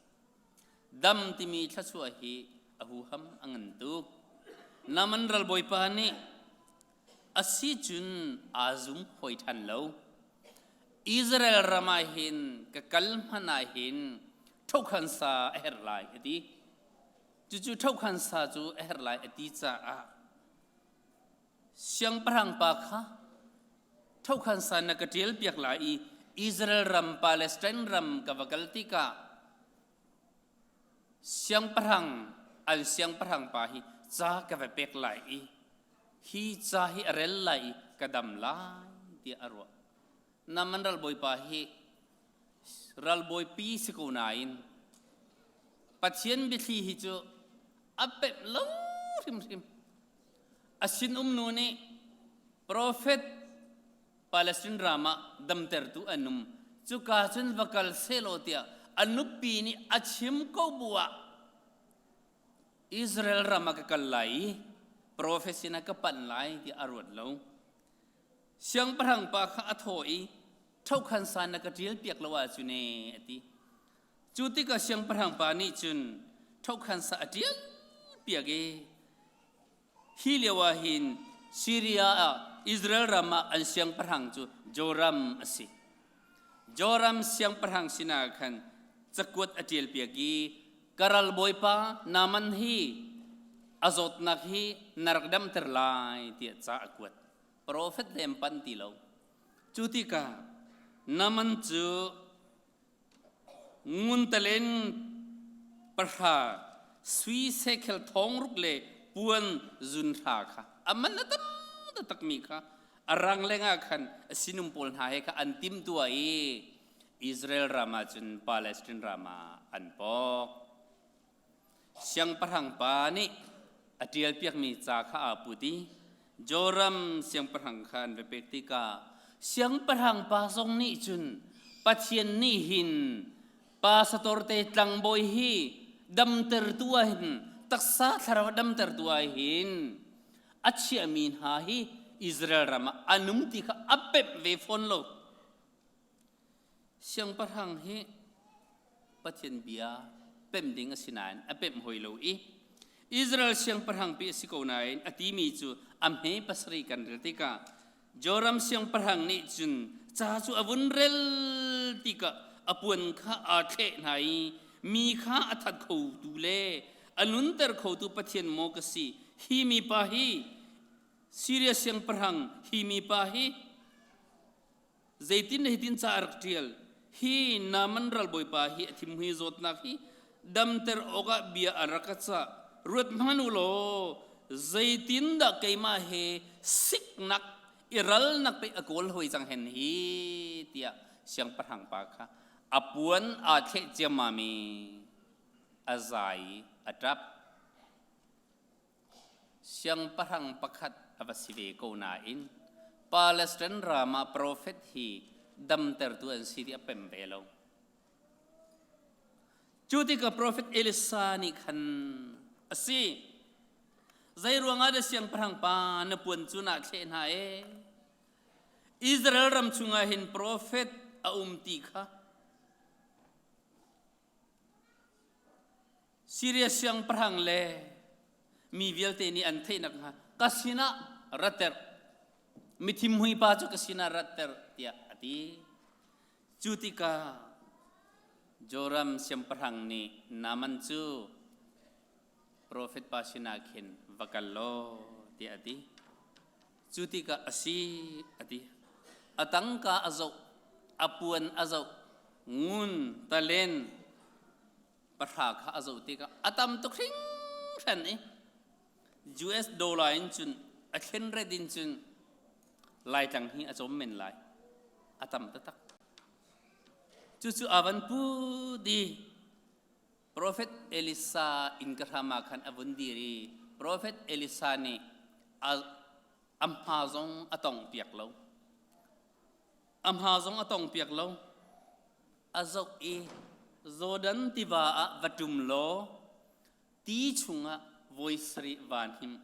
dam ti mi thla chu hi ahu ham angan tu naman ral boi pa ni asi chun azum hoi than lo Israel ramahin ka kalmana hin thokhan sa her lai ati chu thokhan sa chu her lai ati cha a siang parang pa kha thokhan sa na ka tel piak lai Israel ram Palestine ram ka vakalti ka siang parang pa hi cha ka ve pek lai hi cha hi arel lai ka dam lai ti arwa naman ral boy pa hi ral boy pi siko nain patien bithi hi chu apep lo rim asin nu ni prophet Palestine rama dam tertu anum chu ka chun vakal selotia anupi ni achim ko buwa Israel rama ka kalai prophet sina ka pan lai ti arwat lo siang parang pa kha athoi thau khan san na ka til piak lawa chune ati chuti ka siang parang pa ni chun thau khan sa atil piage hi lewa hin Syria Israel rama an siang parang chu Joram asi Joram siang parang sina khan chakwat atil piagi karal boy pa naman hi azot nak hi narakdam terlai ti cha akwat prophet dem panti lo chutika naman chu ngun talen parha sui sekel thong ruk le puan zun tha kha aman na tam ta takmi kha arang lenga khan sinum pol ha he kha antim tua Israel rama chun Palestine rama anpok siang parhang pa ni atial piak mi cha kha aputi Joram siang parhang khan ve pektika siang parhang pa song ni chun pathian ni hin pa satorte tlang boy hi dam ter tua hin taksa tharaw dam ter tua hin achi amin ha hi Israel rama anum ti kha apep ve phone lo siang parhang hi pathian bia pem ding asinan apep hoi lo Israel siang parhang pi siko nain atimi chu amhe pasri kan retika Joram siang parhang ni chun cha chu avun rel tika apun kha athe nai mi kha athat kho tu le anun ter kho tu pathian mo kasi hi mi pa hi Syria siang parhang hi mi pa hi zaitin hitin cha arktial hi naman ral boy pa hi thim hi zot nak hi dam ter oga bia arakacha ruat manulo zaitin da keima he sik nak iral nak pe akol hoi chang hen hi tia siang parhang pa kha apuan a the jamami azai atrap siang parhang pakhat avasive ko na in Palestine rama prophet hi dam ter tu an sidi apem belo chuti ka prophet Elisa ni khan asi zai ruanga de siang parhang pa na pun chuna khen ha Israel ram chunga hin prophet a ti kha Syria siang parhang le mi vialte ni an thenak ha kasina rater mithim hui pa chu kasina rater tia ati chutika Joram siang parhang ni naman chu prophet pasina khin vakallo ti ati chutika asi ati atangka azo apuan azo ngun talen parha kha azo tika atam to khring than US dollar in chun akhen redin chun lai tang hi achom men lai atam ta tak chu avan pu di Prophet Elisa in karama kan avundiri Prophet Elisa ni amhazong atong piak lo amhazong atong piak lo azok e Zodan tiwa a vatum lo ti chunga voice van him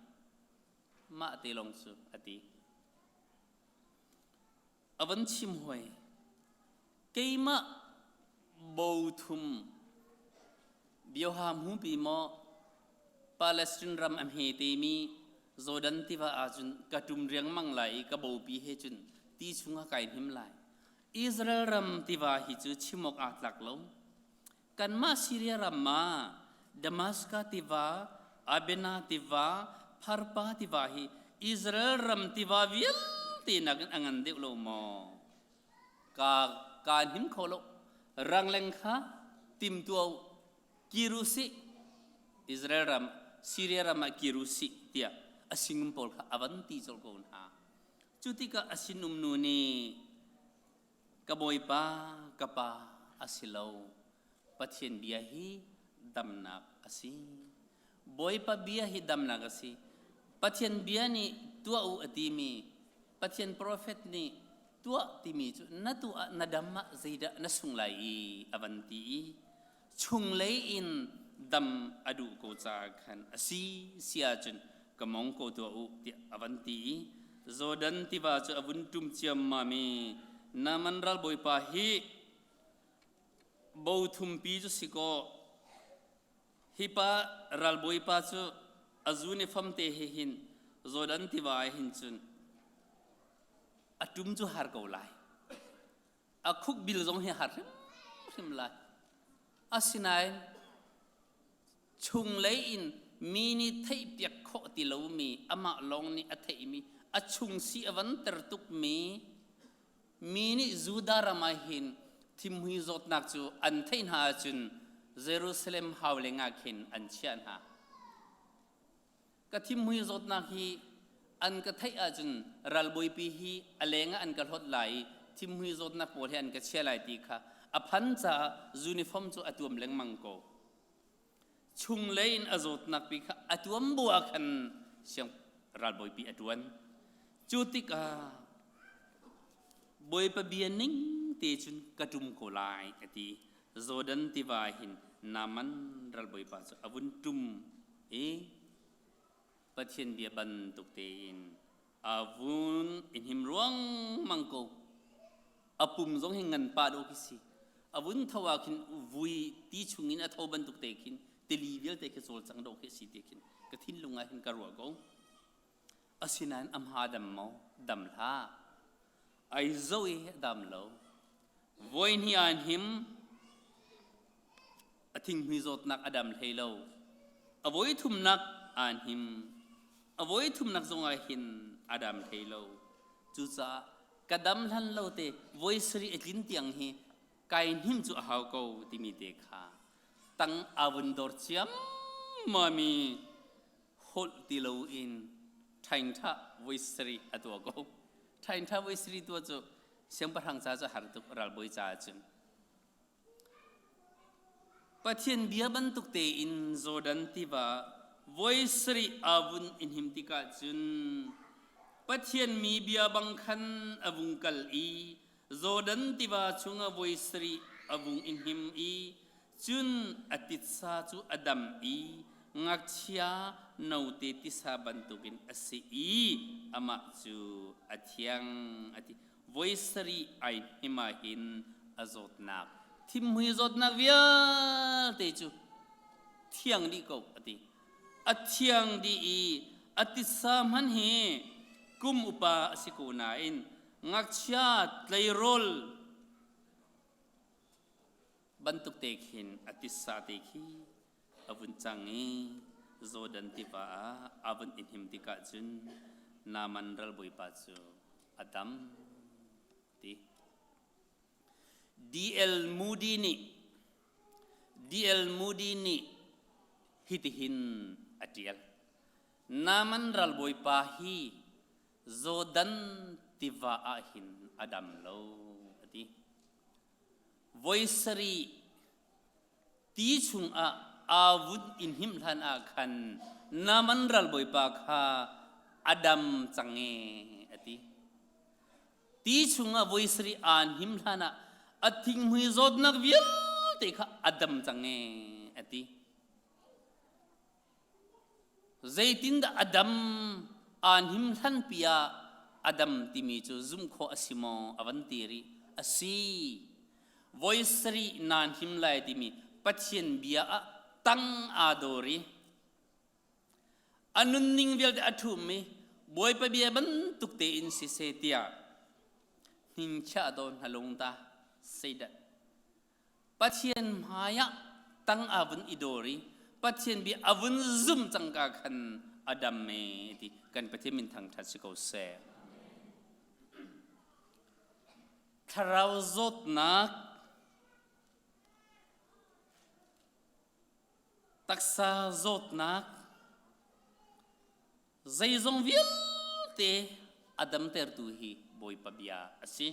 ma te long su ati avan chim hoi keima bouthum bioham hu bi mo Palestine ram am he te mi Zodan tiwa a chun katum riang mang lai ka bo pi he chun ti chunga kai him lai Israel ram tiwa hi chu chimok a tlak lo kan ma Syria ram ma Damascus tiwa Abena tiwa Pharpa tiwa hi Israel ram tiwa vial ti na angan de lo mo ka him kholo rang leng kha tim tuau kirusi Israel ram Syria ram kirusi tia asingum pol kha avanti jol ko ha chutika asinum nu ni kaboi pa kapa asilau pathian bia hi damnak asi boy pa bia hi damnak asi pathian bia ni tua u atimi pathian prophet ni tua timi chu na tu na damma zaida na sunglai avanti chunglei in dam adu ko cha khan asi sia chun kamong ko tu u ti avanti Zodan tiwa chu avuntum chiam mami namanral boy pa hi bouthum pi chu siko hipa ral boy pa chu azuni famte he hin Zodan tiwa hin chun atum chu har ko lai akhuk bil jong he har rim lai asinai chung lei in mini thei piak kho ti lo mi ama long ni athei mi achung si avan ter tuk mi mini zudarama hin thimhui zot nak chu an thein ha chun Jerusalem haulenga khin an chian ha ka thimhui zot nak hi an ka thei a chun ralboi pi hi alenga an ka hot lai thimhui zot nak pol he an ka chelai ti kha aphan cha uniform chu atum leng mangko chung lein azot nak pi kha atuam bua khan siang ralboi pi atuan chutika boy pa bianing te chun katum ko lai ati Zodan tiwa hin naman ralboi pa chu avun tum pathian bia ban tuk te in avun in him ruang mangko apum zong hingan pa do kisi avun thawa khin vui ti chungin a thoban tuk te khin televial te ke sol chang do ke si te khin ka thin lunga hin karwa go asinan am hadam mo dam la ai zoi dam lo voin hi an him athing hui zot nak adam thelo avoi thum nak an him avoi thum nak zonga hin adam thelo chu cha kadam hlan lo te voi sri etlin tiang hi kain him chu haw ko timi te kha tang avun dor chiam mami hol ti lo in thain tha voi sri atwa ko thain tha voi sri to chu siang parang cha cha har tu ral boi cha chun pathian bia ban tuk te in Zodan tiwa voi sri avun in him tika chun pathian mi bia bang khan avung kal i Zodan tiwa chunga voi sri avung in him i chun atit sa chu adam i ngakchia naute ti sa bantukin asi i ama chu athiang ati voicery ai himahin azot nak thim hui zot nak via te chu thiang di ko ati athiang di i ati sam han he kum upa sikuna in ngakchia tleirol bantuk tekhin ati sa tekhi avun changi Zodan tiwa avun inhim tika chun naman ral boi pa chu adam ti DL Moody ni hitihin atial naman ral boi pa hi Zodan tiwa ahin adam lo ati voicery ตีชุงอาวุธอินหิมทันคันนามันรัลบอยปากฮาอดัมจังเงอติตีชุงวอยสรีอันหิมทันอธิงมุยจดนักวิลเตค่ะอดัมจังเงอติใจตินดอดัมอันหิมทันพิยาอดัมติมีจูซุมโคอสิโมอวันตีรีอสีวอยสรีนานหิมไลติมีปัจเจียนเบียตั้งอาโดรีอันนุนนิ่งเวลเดอทุมมีบอยปะเบียบันตุกเตอินสิเซติยาหิงชาโดนฮลงตาเซดัปัจเจียนมายะตั้งอาวุนอิโดรีปัจเจียนเบียอาวุนซุมจังกาคันอดัมเมติกันปะเทมินทางทัศกเซทาราวจดนักตักษาจดนักใจจงวิลเตอดัมเตอร์ตูฮีบอยปะเบียอสิ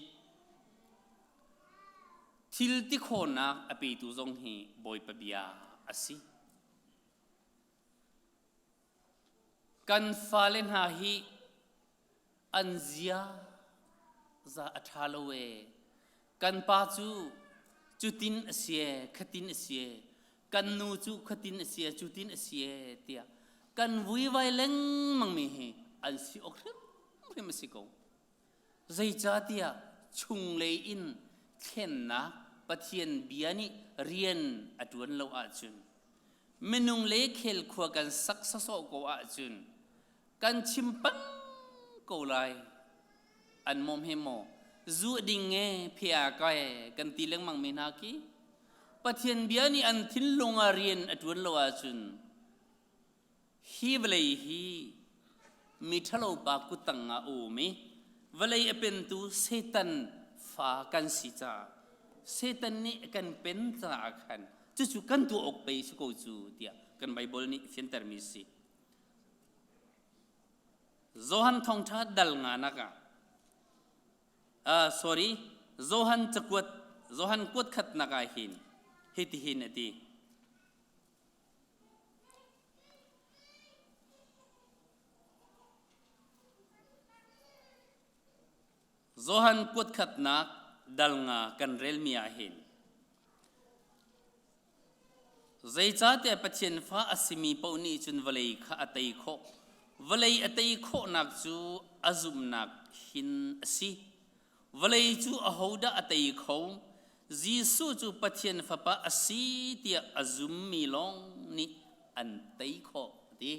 ทิลติโคนักอภิตุจงฮีบอยปะเบียอสิกันฟาเลนหาฮีอันเซียจะอัฐาโลเวกันปาจูจุตินเสียขตินเสียกันนูจูขตินเสียจุตินเสียเตียกันวุยไวเล็งมังมีเหอันสิอกเรื่องไม่มาสิโกใจจ้าเตียชุงเลยอินเข็นนะปะเทียนเบียนี่เรียนอดวนเราอาจุนเมนุงเล็กเขลขวกันสักสะโซโกอาจุนกันชิมปังโกไลอันมอมเฮโมจูดิ่งเงเพียกายกันตีเล็งมังมีนาคีปะเทียนเบียนี่อันทิ้งลงอาเรียนอดวนเราอาจุนฮีวเลยฮีมิทะโลปากุตังอาโอเมวเลยเป็นตูเซตันฟ้ากันสิจ้าเซตันนี่กันเป็นจ้าขันจู่ๆกันตัวออกไปสกูจูเดียกันไบเบิลนี่เฟนเตอร์มิสิโจฮันทองทัดดัลงานักsorry โจฮันจะกวดโจฮันกวดขัดนักหินฮิตหินตีโจฮันกวดขัดนักดัลงากันเรลมีอาหินใจจ้าเตะปัจเจนฟ้าอสิมีปาวนีจุนวลัยข้าอัตยโควลัยอัตยโคนักจูอาซุมนักหินสิวลัยจูอาหูดาอัตยโคจีสูจูปัจเจนฟ้าปะอสิเตียอาซุมมีลงนี่อันตัยโคดี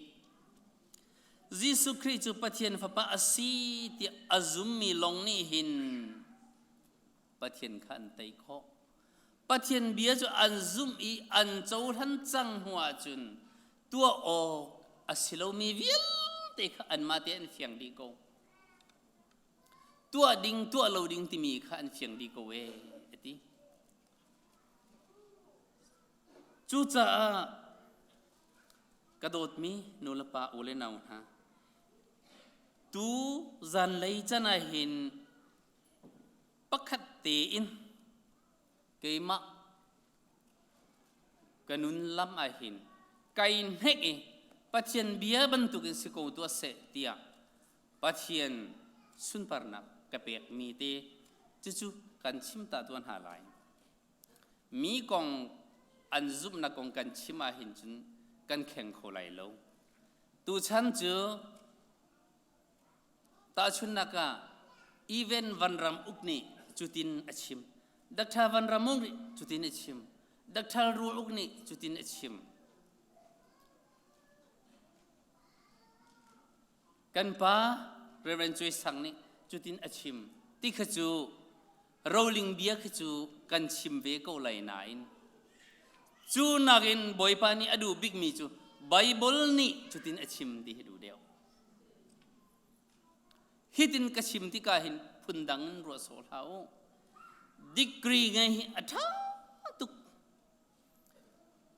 จีสุคริจูปัจเจนฟ้าปะอสิเตียอาซุมมีลงนี่หินปัจเจนขันตัยโคปัจเจียนเบียจูอันซุมอีอันโจทันจังหัวจุนตัวโออาศิลมีวิลเตะอันมาเตอันเฟียงดีโกตัวดิ่งตัวเราดิ่งที่มีข้าอันเฟียงดีโกเวติจูจ้ากระโดดมีนุลปาโอเลนาวฮะตูจันเลยจันเห็นปักขัดเตอินเกยมะกันุนลำอาหินไก่เฮกปัจเจียนเบียบรรทุกสิโกตัวเสตียปัจเจียนสุนปรนักกระเปียกมีเตจู่ๆกันชิมตาตัวหาลายมีกองอันซุบนักกองกันชิมอาหินจุนกันแข่งโคไลโลตูฉันเจอตาชุนนักอีเวนวันรำอุกนี่จุตินอชิมดักทาวันรำมุงนี่จุตินอชิมดักทารูอุกนี่จุตินอชิมกันป้าเรเวนจุยสังนี่จุตินอชิมที่ขจูโรลิงเบียขจูกันชิมเวโกไลนายน์จูนักินบอยปานี่อดูบิกมีจูไบเบิลนี่จุตินอชิมที่ดูเดียวฮิตินกชิมที่กาหินพุนดังรัวโสลาวดีกรีไงอัฐาตุก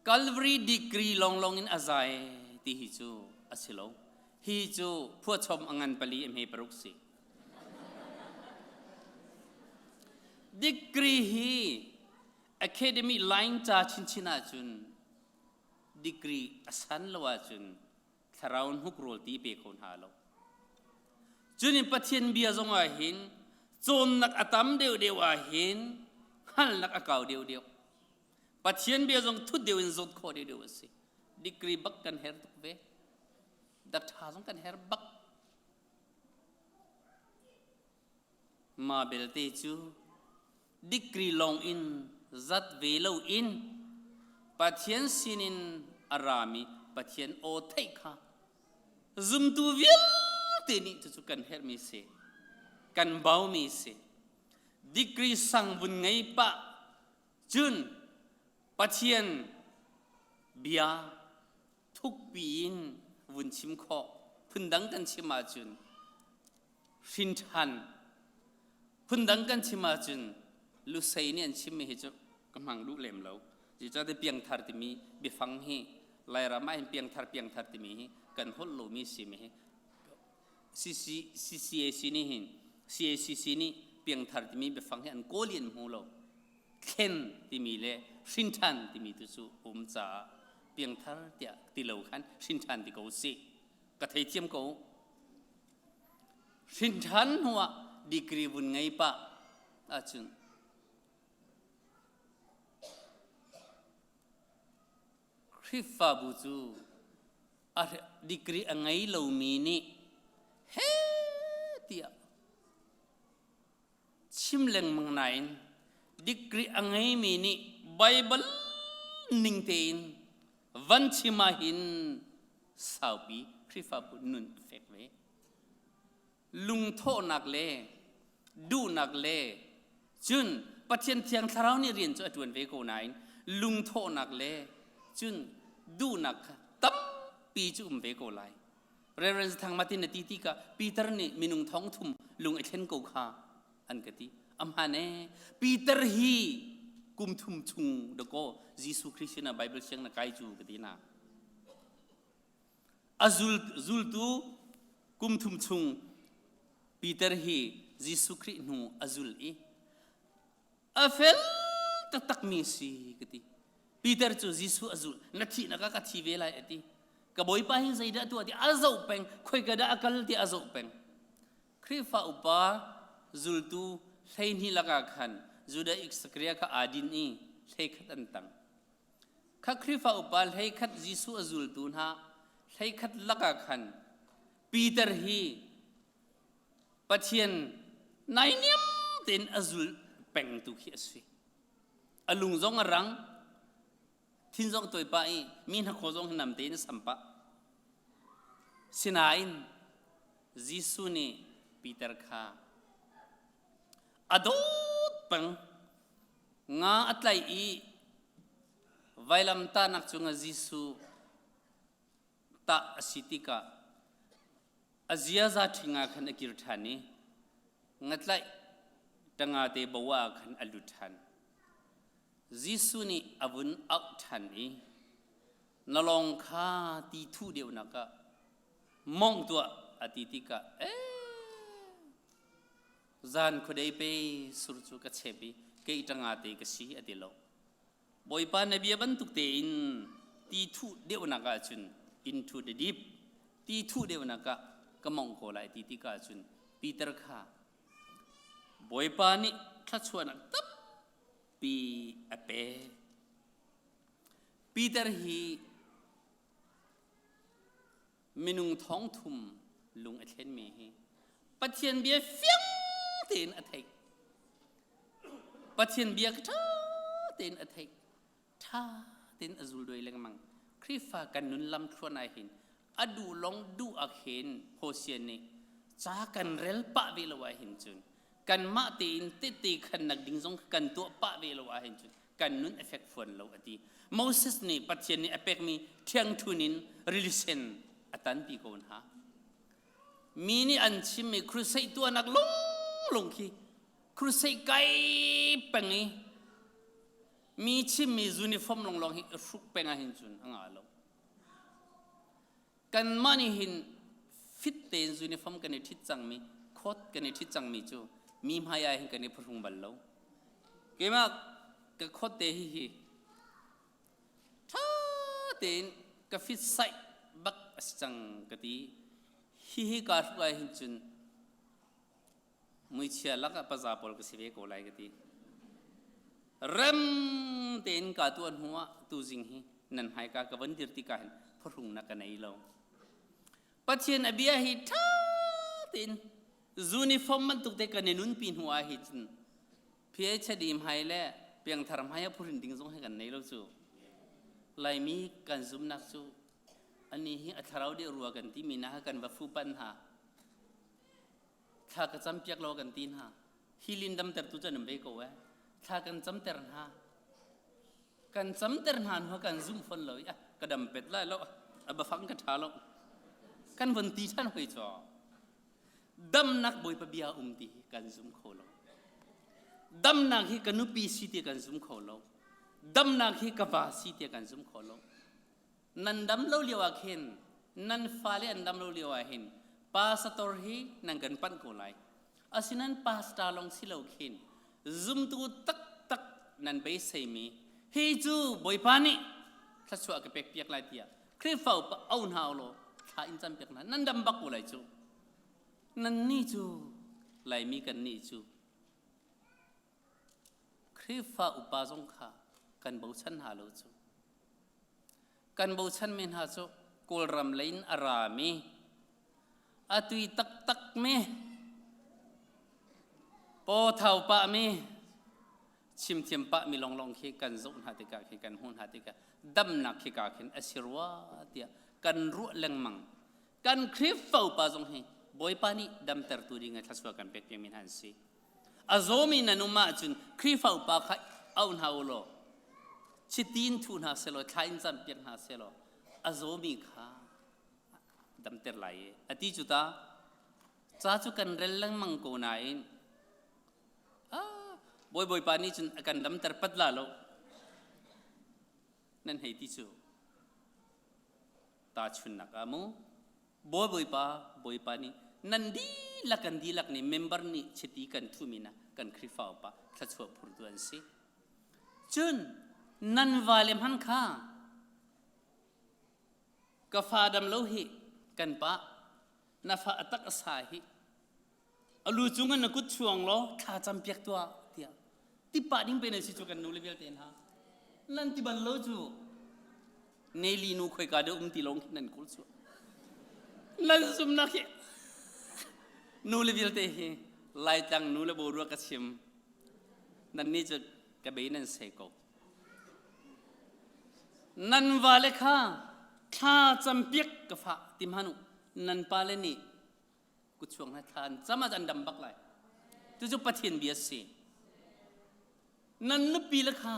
คัลวารีดีกรีลองอินอาศัยที่ฮิจูอาศิโลฮิจูพวกชมอังันปลีเอ็มเฮปรุกซีดีกรีฮีไอ academy line จ้าชินาจุนดีกรีสันละว่าจุนทาราวน์ฮุกโรลตีเปคนหาเราจุนปัทเทียนเบียจงอาหินโจมนักอัตมเดียวอาหินฮัลนักอากาศเดียวปัทเทียนเบียจงทุดเดียวอินจดโคเดียวสิดีกรีบักกันเฮร์ตุกเวดักท้าจงกันเฮร์บักมาเบลเตจูดีกรีลองอินจัดเวลอินปัทเทียนสินินอารามีปัทเทียนโอเทค่ะซุมตูวิลเตนี่ทุกกันเฮร์มีเสกันเบามีเสดีกรีสังบุญไงปะจุนปัทเทียนเบียทุกปีนวุนชิมขอพุ่นดังกันชิมาจุนชินทันพุ่นดังกันชิมาจุนลูไซเนียนชิมไม่เห็นจะกำลังลูเล่มเราจีจะได้เพียงทาร์ติมีบิฟังเฮไลรามาเห็นเพียงทาร์ติมีกันฮอลโลมีสิมีซีนี่เห็นซีนี่เพียงทาร์ติมีบิฟังเฮอันโกเลียนหูเราเข็นที่มีเลยชินทันที่มีตุสุจ่าเพียงทาร์ติที่เราขันชินทันที่เขาสิกระเทียมเขาชินทันหัวดีกรีบุญไงปะอาจุนคริฟาบูจูดีกรีอังไงเรามีนี่เฮติอาชิมเลงมังไนน์ดีกรีอังไงมีนี่ไบเบิลนิงเตนวันชิมาหินสาวปีคริฟาบูนุนเฟกเวลุงโทนักเล่ดูนักเล่จุนปัจเจียนเทียงทาราวนี่เรียนจนอดวนเวโกไนน์ลุงโทนักเล่จุนดูนักตั้มปีจุเวโกไลเรเรนส์ทางมาตินตีติกาปีเตอร์นี่มินุงท้องทุ่มลุงไอเทนโกคาอันกติอัมฮาเน่ปีเตอร์ฮีกุมทุ่มชุงดโกยิสุคริสต์นะไบเบิลเชียงนะไกจูกตินาอาซุลตูกุมทุ่มชุงปีเตอร์ฮียิสุคริสต์นูอาซุลอีอาเฟลตักมีสีกติปีเตอร์จูยิสุอาซุลนักที่นักกัที่เวลาเอติกบอยป้าหินใจได้ตัวที่อาซุเป็งคุยกันได้อักลที่อาซุเป็งคริฟาอุปาซุลตูใช้นี่ลักขันจุดอีกสักเรียกอาดินนี่ใช้ขัดอันตังข้าคริฟาอุปาใช้ขัดยิสุอาซุลตูนะใช้ขัดลักขันปีเตอร์ฮีปัจเจียนนายนิมเต็นอาซุลเป็งตุขีสิอลุงจงรังทินจงตัวไปมีนักโคจงนำเต็นสัมปะสินายนยิสุนี่ปีเตอร์ข้าอดปังงาอัตไลอีไวลัมตานักจุงจิสุตาสิติกาอาเซียซาทิงาขันกิรธานีงัดไลตังอาเตบวาขันอลุทันจิสุนี่อวุนอักทันนีนลองคาตีทูเดียวนักมองตัวอติติกาจานคนใดไปสุรจุกัเชบีเกยจังอาเตกสีอดีโลบอยปานนบีบันทุกเตอินตีทูเดียวนักจุน into the deep ตีทูเดียวนักก็มองโคลายตีติกาจุนปีเตอร์ข้าบอยปานี่ทัชวนักตับปีอเปปีเตอร์ฮีมินุงท้องทุ่มลุงอเทนเมฮีปัจเจียนเบียฟิงเต็นอเทกปัจเจียนเบียกท่าเต็นอเทกท่าเต็นอซุลด้วยแรงมังคริฟากันนุนลำทวนายหินอดูลองดูอักเห็นโพเซียนนี่จ้ากันเรลปะเวลวาหินจุนกันมาเต็นติขันนักดิ่งซงกันตัวปะเวลวาหินจุนกันนุนเอฟเฟกต์ฝนเราอดีโมเสสนี่ปัจเจียนนี่เอฟเฟกมีเทียงทุนินริลิเซนอตันปีโกนฮะมีนี่อันชิมมีครูใส่ตัวนักลงขี้ครูใส่ไก่เป็งนี่มีชิมมียูนิฟอร์มลงหิสุกเป็งหินจุนอ่างอาลกันมันหินฟิตเตนยูนิฟอร์มกันในทิศจังมีโคตกันในทิศจังมีจูมีมายาหินกันในพรุ่งบัลโลเกี่ยม ก็โคตรเตหิท่าเตนก็ฟิตใส่บักสังกตีฮิการไว้หินจุนมุ่ยเชียลักปัจจาปอลก็สิเวโกไลกตีเริ่มเตนกาตัวหัวตูจิงฮีนั่นหายกากวันดิรติกาเห็นพรุ่งนักกันไอเราปัจเจียนอเบียฮิท่าเตนยูนิฟอร์มมันตุกเตกันเนนุนปีนหัวหิจนเพียชดีมหายแล้วเพียงทำให้พรุ่งดิ่งส่งให้กันในเราจูไลมีกันซุมนักจูอันนี้อัตราเดียรัวกันที่มีนะกันว่าฟูปันหาถ้ากันจำเปียกเรากันตีนหาฮิลินดำเตอร์ตุจันเบโกเวถ้ากันจำเตอร์หากันจำเตอร์หาหัวกันซุมฟันเลยอะกระดำเป็ดไล่แล้วอับฟังกันท้าแล้วกันวันตีท่านหอยจ่อดำนักบอยปะเบียตีกันซุมโคโลดำนักที่กันนุปีสิที่กันซุมโคโลดำนักที่กบาสิที่กันซุมโคโลนันดำเราเลียวเห็นนันฟ้าเลียนดำเราเลียวเห็นปาสตอร์ฮีนังกันปันโกไลอาศินันปาสตาลงสิเราเห็นซุมตูตักตักนันไปเซมีเฮจูบอยปานีถ้าชัวร์ก็เปียกเปียกไรเดียคริฟ้าปะเอาหนาวโลถ้าอินจันเปียกนั้นนันดำบักโกไลจูนั่นนี่จูไลมีกันนี่จูคริฟ้าอุปาจงข้ากันบูชันหาโลจูกันบูชันเมนหาจูกุลรำเลนอารามีอตุยตักตักเมปอเท่าปะเมชิมเทียมปะมีลองลองเขกันจุนหาติกาเขกันหุ่นหาติกาดำนักเขกาเขนอสิรวาเตียกันรู้เรื่องมังกันคริฟ้าอุปาจงเฮบอยปานีดำเตอร์ตูดิงทัศวกันเป็กเปียมินหันซีอาโซมีนันุมาจุนคริฟ้าอุปาขเอาหนาวโลชิดินทูนหาเซโลทายน์จันเปียนหาเซโลอาโซมีข้าดำเตอร์ไลอติจุตาจ้าจุกันเรลลังมังโกนายบอยปานีจุนกันดำเตอร์ปัดลาโลนั่นให้ติจูตาชุนนักอามูบอยปานีนันดีลักนี่เมมเบอร์นี่ชิติกันทุมินะกันคริฟ้าอุปาทัศวพูดตัวนั้นสิจุนนันวาเลมหันข้ากฟ้าดำโลหิกันปะนาฟ้าตักสาหิอลูจุงันนักุช่วงโลข้าจำเปียกตัวเดียที่ปะดิ้งเป็นสิจุกันนูเลเวลเตนฮะนั่นที่บันโลจูเนลีนูคอยกาเดติลงนั่นกุลชัวนั่นซุมนักนูเลเวลเตหิไล่จังนูเลบูรัวกัชิมนั่นนี่จะกระเบยนั่นเสกนันวาเลข้าข้าจำเปียกกฟ้าติมหานุนันปาเลนี่กุช่วงให้ทานจำมาจันดำบักไลตุจุปะเทียนเบียสีนันนปีเลข้า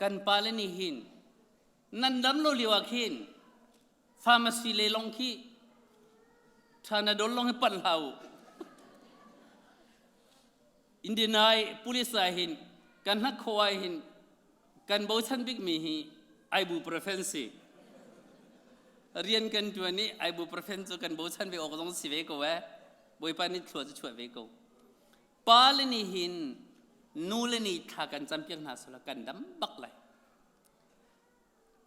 กันปาเลนี่หินนันดำโลเลียวหินฟาร์มาซีเลลงขี้ทานาดลลงให้ปั่นเหาอินเดียนายปุริสาหินกันฮักควายหินกันบูชันบิ๊กมีฮีไอบูโปรเฟนซีเรียนกันตัวนี้ไอบูโปรเฟนซ์กันบูชันไปออกตรงสิเวโกเวบอยปานิชัวจะช่วยเวโกปาลนี่หินนูเลนี่ถ้ากันจำเพียงหาสละกันดำบักไหล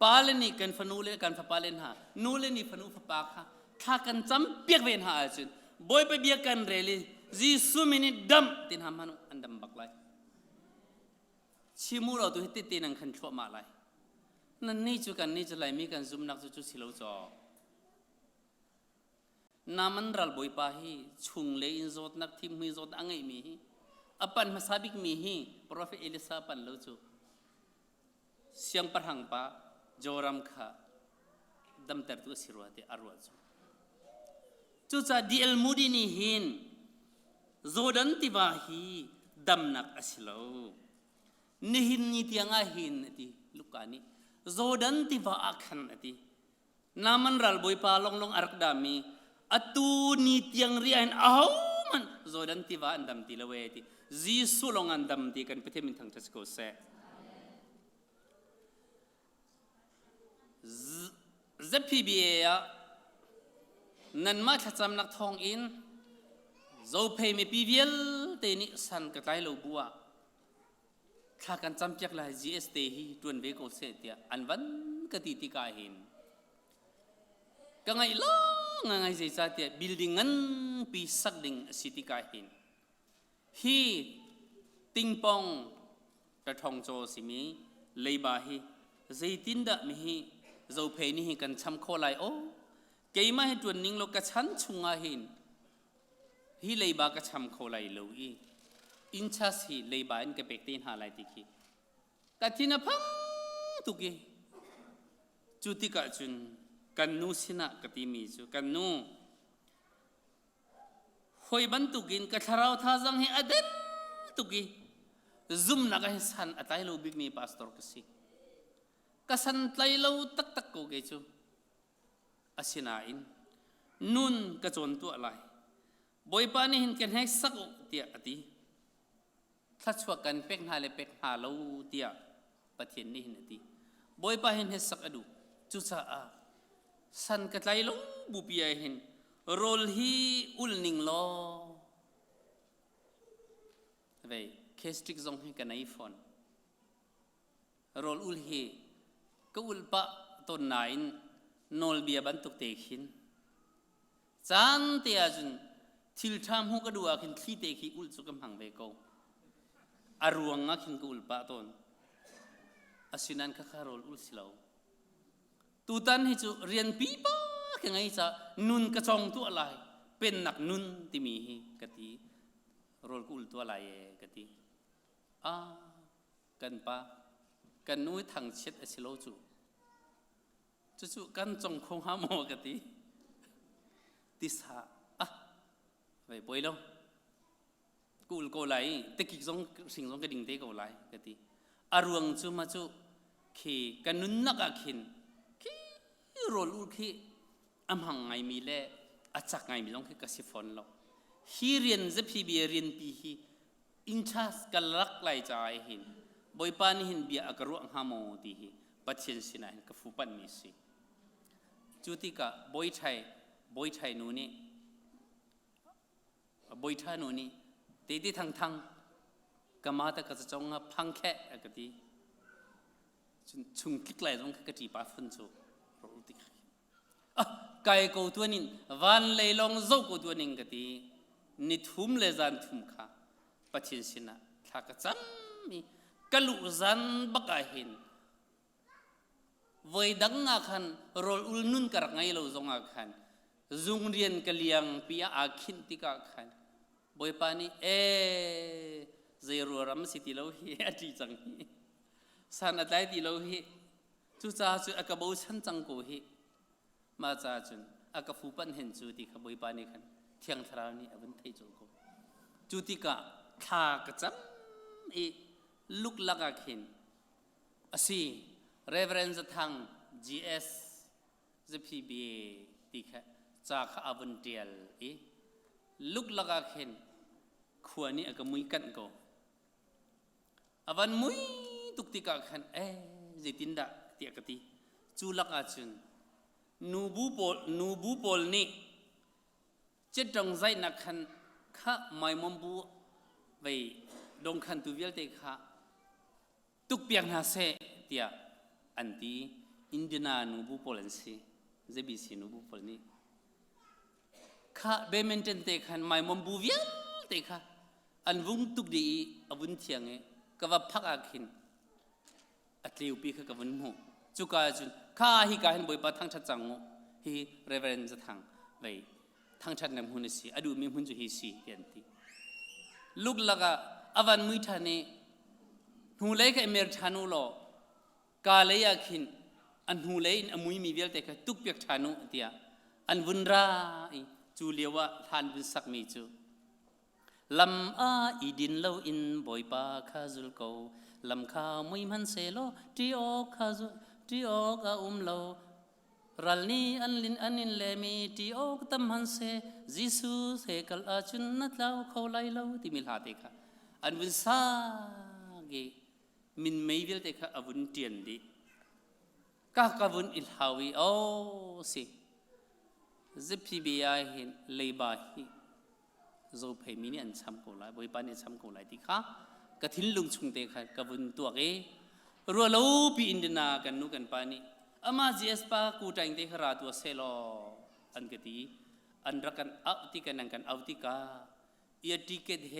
ปาลนี่กันฟนูเลกันฟปาเลนหานูเลนี่ฟนูฟปากฮะถ้ากันจำเปียกเวนหาจุนบอยไปเบียกันเรลีจีสุมินิดำตินหามันุอันดำบักไหลชิมูเราตัวที่ตีนังขันชั่วมาเลยนั่นนี่จุกันนี่จะไหลมีกันซุมนักจุสิโลจอนามันรัลบอยปาฮีชุงเลอินโซดนักทีมฮิโซดอังไงมีฮีอปันมาซาบิกมีฮีโปรเฟเอลิซาปันโลจูเสียงประหังปาจอรัมข้าดำเตอร์ตัวสิรัวเตอารวจูจุจ้าดีเอลมูดีนี่หินโซดันติบาฮีดำนักอสิโลนิหินนี่ที่ยังหินที่ลูกani Zodan tiba akan ati naman ral boy pa long arak dami atu ni tiang rian man Zodan tiba andam ti laweti Zisu long andam ti kan petemin thang tas ko se Zepibia nan ma thacham nak thong in zo pay me piviel te ni san ka tai lo bua ถ้ากันจำจักลาย GST ฮีตวนเวโกเสเตียอันวันกติติกาเห็นก็ไงล่ะไงใจซาเตีย building งั้นปีสักดิ่งสิติกาเห็นฮีติงปองกระทงโจสิมีเลยบาฮีใจตินดะมีฮีเจ้าเพนี่ฮีกันช้ำโคไลโอเกี่ยมาให้ตวนนิ่งโลกชันชุงอาเห็นฮีเลยบากระช้ำโคไลโลอีอินชัสฮีเลยบาอินกระเบกตีนหาไลติคีกัทินาพังตุกีจุติกะจุนกันนูสินะกติมีจูกันนูหอยบันตุกินกะทาราวท่าจังให้อดันตุกีซุ่มนักให้สันอัตายโลบิกมีพาสตอร์กสิกะสันไตโลตักตักโกเกจูอาศินาอินนุนกะจวนตัวอะไรบอยปานี่หินกันให้สักเตียอติถ้าชัวกันเป็กหาเลเป็กหาเราเตียปะเทียนนี่หินอติบอยปาหินให้สักอดูจุษาสันกะไตโลบุปียหินโรลฮีอุลนิงโลเว้ยเคสติกซงให้กันไอโฟนโรลอุลฮีก็อุลปะต้นไหนนอลเบียบันตุกเตคินจานเตียจุนทิลทามฮูกระดูอาคินขี้เตคิอุลสุกำหังเวโกอารวงอาคินก็อุลปะต้นอาศินันข้าคารอลอุลสิลาวตูตันให้จูเรียนปีป้าแค่ไงจะนุนกระจองตัวอะไรเป็นหนักนุนที่มีกติโรลกุลตัวอะไรกติกันป้ากันนุ้ยทางเช็ดสิโลจู่กันจงคงหาโมกติติสาไปป่วยแล้วกุลโกไลตะกิกจงสิ่งจงกระดิ่งเตะโกไลกติอารวงจู่มาจู่ขี้กันนุนนักอาคินโรลูขี้อำหังไงมีเล่อาจักไงมีต้องคือกสิฟอนเราฮีเรียนจะพีเบียเรียนปีฮีอินชัสกัลลักไลใจหินบอยปานี่หินเบียอักรุอังฮามโอดีฮีปัจเจนสินะหินกฟูปันมีสิจุติกะบอยไทยนูนี่บอยท่านูนี่เตติทั้งกะมาตะกะจะจงพังแค่กะติชุงคลิกไลจงกะติปาฟันจูไก่กูตัวนี้วันเลยลองโจกูตัวนี้กตินิทุมเลจันทุมข้าปัจจิสินะถ้ากระจำมีกลุจันบักหินวัยดังอาคันโรลอุลนุนกระไงเราจงอาคันจงเรียนกเลียงปีอาคินติกาคันบอยปานีเจรัวรำสิติโลหิอดีจังฮีสันอัตไลติโลหิจุจ้าจุอากาบูชันจังกูฮีมาจ้าจุนอากาฟูปันเห็นจุติขบอยปานีขันเที่ยงทราวนี้อวันไทยจุลโกจุติกะทากระจำลุกลักอาคินอสีเรเวรนซ์ทาง GS จะ PBA ติขะจากอวันเดียลลุกลักอาคินขวานี้อากามุยกันโกอวันมุยตุกติกาขันจิตินดาเตียกติจูลักอาจุนนูบูปอลนี่เจ็ดดงใจนักขันข้าไม่มอมบูไปดงขันตุเวลเตข้าตุกเปียงหาเสเตียอันที่อินเดียนานูบูปอลนซีเจบีซีนูบูปอลนี่ข้าเบเมนเทนเตขันไม่มอมบูเวลเตข้าอันวุ้งตุกดีอวุ้นเทียงก็ว่าพักอาคินอัตลิวปีข้ากับวุ้นหูจุกาจุนข้าฮิกาเห็นบ่อยปะทั้งชัดจังโง่ฮิเรเวรนจะทางไปทั้งชัดนำหุ่นสิอดูมีหุ่นจุฮิสิเดียนตีลูกลักอวันมุยทานีหูเล็กเอเมริกานูโลกาเลยอาคินอันหูเล็กอมุยมีเวลแต่ก็ตุกเปียกทานุเดียอันวุนราจูเลียวะทานบุสักมีจูลำอีดินเลวอินบ่อยปะข้าจุลโกลำข้ามุยมันเซโลที่ออกข้าจุที่ออกเลวรัลนี่อันลินอันนินเลมีที่ออกตั้มมันเซจิสุเสกลอาจุนนัดเลวเขาไล่เลวที่มิลหาเตค่ะอันวุนซาเกมินไม่เวลเตค่ะอวุนเตียนดีก้ากวุนอิลฮาวีโอ้สิจิพีบีไอเห็นเลบาฮีโจเพมินีอันช้ำกูไลบอยปานีช้ำกูไลที่ข้า กะทินลุงชุงเตค่ะกะบุญตัวเอรัวโลปีอินเดียนากันนุกันปานีอามาจีเอสปากูใจเตขราตัวเซลอันกติอันรักันอัพติกันนังกันอัพติกาเอียติเกตเฮ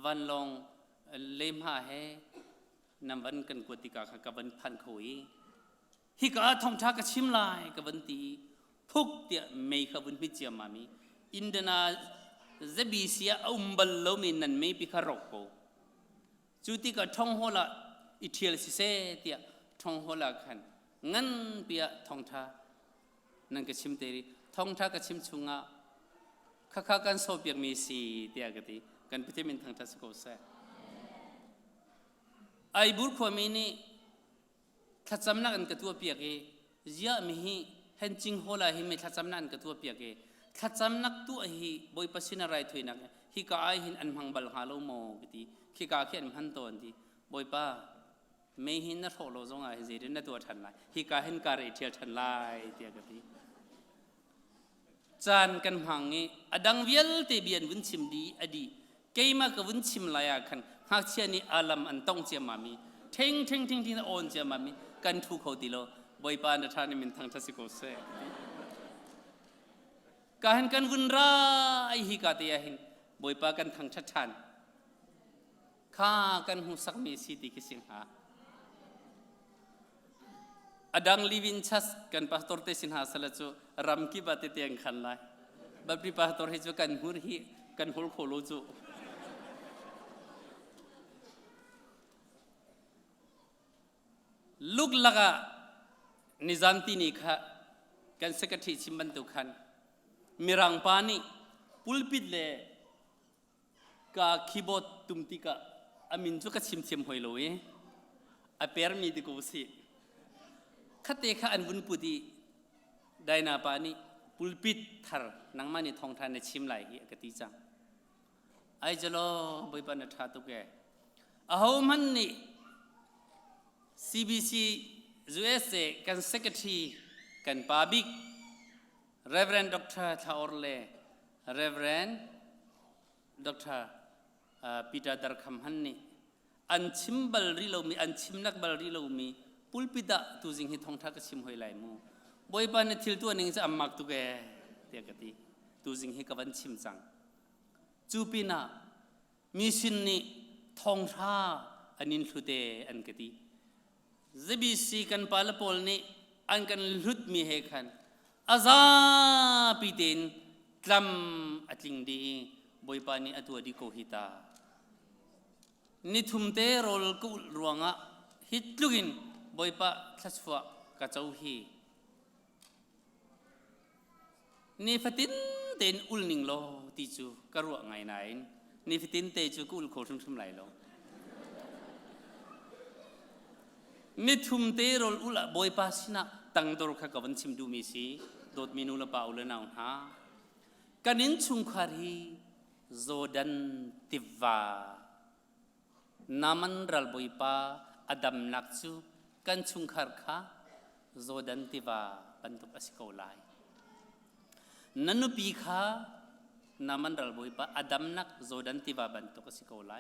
วันลองเลมหาเฮนำวันกันกวติกาค่ะกะบันพันคุยฮิกาทองทักกะชิมลายกะบันตีพุกเตียเมย์ขบุญพิจยมามีอินเดียนาเซบีเซียอุมบัลโลมินันเมย์พิคารกโกจุติกะทองโฮลาอิเทียลสิเซเตียทองโฮลาขันงั้นเปียทองท่านั่นกะชิมเตรีทองท่ากะชิมชุงะข้ากันโซเปียกมีสีเตียกติกันพิธีมินทางทัศโกเซไอบุรความีนี่ถ้าจำนักอันกตัวเปียกเอยะมีฮีเห็นจริงโหลาฮีไม่ถ้าจำนักอันกตัวเปียกถ้าจำนักตัวฮีบอยปัสสินาไรถุยนักฮีกาไอหินอันพังบัลฮาโลโมกติฮีกาเขียนพันตัวนี้บอยป้าไม่หินนัทโหลจงไอเจริญนัตัวทันไลฮีกาเห็นการเอเทียทันไลเตียกติจานกันพังงี้อดังเวลเตเบียนวุ้นชิมดีอดีเกยมากวุ้นชิมลายขันหากเชียนี่อาลัมอันต้องเจียมามีเท่งนะโอนเจียมามีกันทุกเขาติโลบอยปานทานิมินทางทัศโกเซการกันวุ้นร้ายฮิกาเตียหินบอยปากันทางชัดชันข้ากันหูสักมีสิติกิสิงหาอดังลิวินชัสกันพาสตอร์เตสินหาสละจูรำกีบัติเตียงขันไลบับริพาสตอร์ให้จูกันหูรีกันหูโคโลจูลูกลักะนิจันตินิค่ะกันสกัดที่ชิมบันตุขันมิรังปานีปุลปิดเลกาคีย์บอร์ดตุมติกะอามินจุกชิมหอยลอยอาเปอร์มีดิโกสิขัดเตะอันวุนปุดีได้นาปานีปุลปิดทาร์นังมันนี่ทองทานในชิมไหลกติจังไอจะรอบอยปานทัดตุกะอาหูมันนี่CBC USA kan secretary kan public Reverend Dr. Thaorle Reverend Dr. Peter Darkham Hanni an chimbal rilomi an chimnak bal rilomi pulpida tu jing hi thong tha ka chim hoi lai mu boi pan thil tu aning cha ammak tu ge te kati tu jing hi ka ban chim chang chupina mission ni thong tha anin thute an kati ZBC kan palapol ni an kan lut mi he khan aza pitin tlam atling di boy pani atua di ko hita ni thumte rol ku ruanga hitlugin boy pa thaswa ka chau hi ni fatin ten ulning lo ti chu karwa ngai nain ni fatin te chu kul kho thum lai loมิทุมเตโรลอุลาบอยปาสินะตั้งตัวข้ากับวันชิมดูมิสีโดดมินูละป่าอุลนาอุฮากันนินชุงคารีโจดันติวานามันรัลบอยปาอดัมนักจูกันชุงคาร์ข้าโจดันติวาปันตุกอสิโกไลนันนุปีข้านามันรัลบอยปาอดัมนักโจดันติวาปันตุกอสิโกไล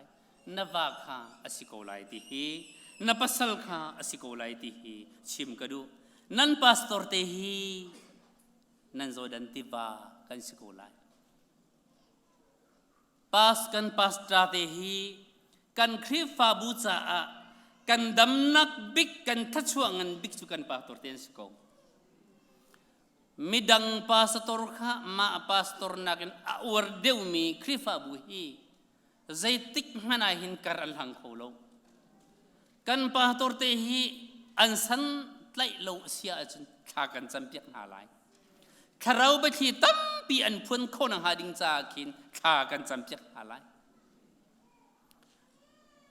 นวาข้าอสิโกไลติฮีนับสัลข้าสิโกไลติฮีชิมกระดูนันพาสตอร์เตฮีนันโจดันติวากันสิโกไลพาสกันพาสตราเตฮีกันคริฟาบูซากันดำนักบิกกันทัชวงันบิกสุกันพาสตอร์เตนสิโกมิดังพาสตอร์ข้ามาพาสตอร์นักอวร์เดวมีคริฟาบูฮีใจติกมันอาหินการอัลฮังโคโลกันปาตอร์เตฮีอันสันไลโลเสียจนขากันจำเปียกหาลายข้าเราไปที่ตั้มปีอันพ้นคนหาดิงจากินขากันจำเปียกหาลาย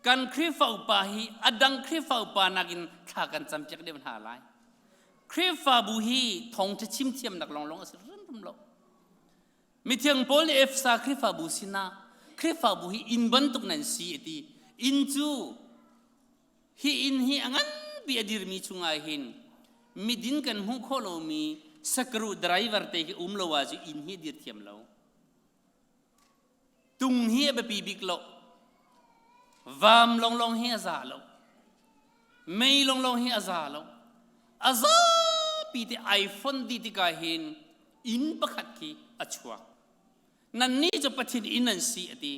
กันคริฟาอุปาฮีอดังคริฟาอุปานักินขากันจำเปียกเดินหาลายคริฟาบูฮีทองจะชิมเทียมนักลองสิเริ่มโลมิเทียงโพลีเอฟซาคริฟาบูสินาคริฟาบูฮีอินบันตุกนันซีตีอินจูฮีอินฮีอังันบีอดีรมีชุงอาหินมีดินกันหูโคโลมีสกรูไดรเวอร์เตกิอุมโลวาจูอินฮีดีรเทียมโลตุงฮีเบปีบิกโล vam long hi aza lo mei long hi aza lo aza pi ti iPhone di ti ka hin in pakhat ki achua nan ni jo pathin in nan si ati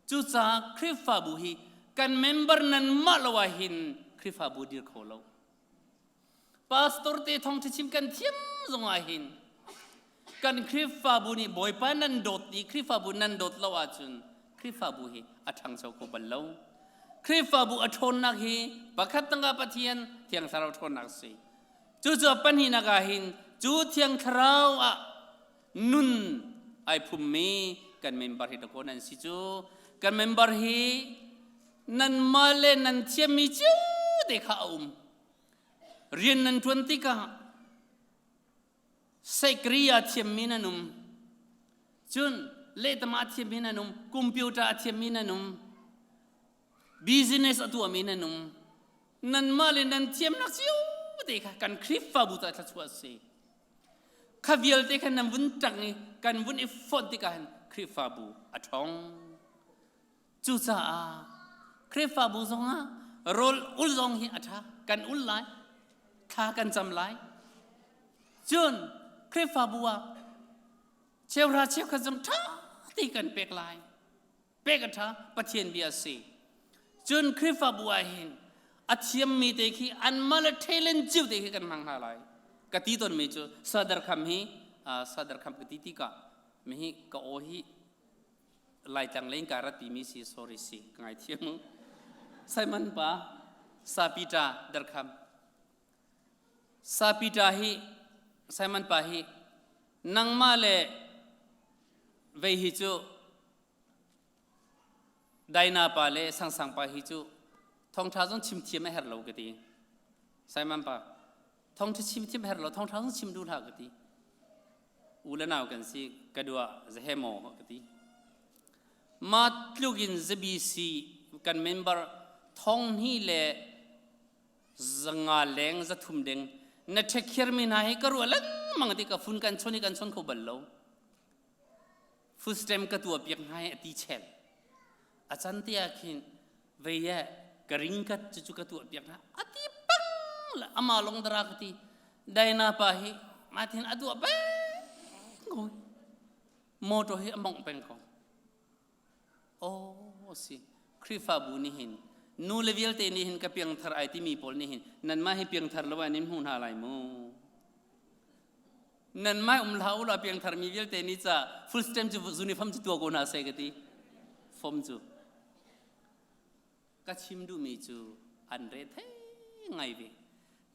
chu cha khrifa bu hi kan member nan malawa hin khrifa bu dir kholo pastor te thong chim kan thiam zonga hin kan khrifa bu ni boy pa nan dot ti khrifa bu nan dot lawa chun khrifa bu hi athang chau ko ballo khrifa bu athon nak hi pakhat tanga pathian thiang sarau thon nak si chu chu pan hi naga hin chu thiang tharau a nun ai phum me kan member hi to ko nan si chu kan member hi nan male nan thiam mi chu de kha rian nan 20 ka sekriya thiam mi nanum chun le tama thiam mi nanum computer thiam mi nanum business atu mi nanum nan male nan thiam nak siu de kha kan khrifa bu ta chua se khavial te kan nam vun tak ni kan vun effort ti kan khrifa bu athong chu cha khrifa bu zonga rol ul zong hi atha kan ul lai kha kan jam lai chun khrifa bu wa cheu ra cheu kha jam tha ti kan pek lai pek atha pathian bia se chun khrifa bu a hin athiam mi te khi an mal thelen jiu te khi kan mang ha lai kati ton me chu sadar kham kati ti ka me hi ka o hi lai tang leng ka rat pi mi si sorry si ngai thiam Simon pa sapita dar kham sapita hi Simon pa hi nang ma le ve hi chu daina pa le sang pa hi chu thong tha jong chim thiam her lo kati Simon pa thong tha chim her lo thong tha jong chim du tha kati ulanaw kan si kadua zehemo kati ma tlugin zbc kan member thong hi le zanga leng za thum deng na thekher mi na hi karu alang mangati ka fun kan chon ko ballo first time ka tu apiak ngai ati chel achantia khin veya karing ka chu ka tu apiak na ati pang la ama long dara kati daina pa hi mathin adu ba ngoi moto hi among peng ko oh si khrifa bu ni hin nu level te ni hin ka piang thar ai ti mi pol ni hin nan ma hi piang thar lawa nim hun ha lai mu nan mai lau la piang thar mi vel te ni cha full stem chu uniform chu to ko na se gati form chu ka chim du mi chu an re the ngai ve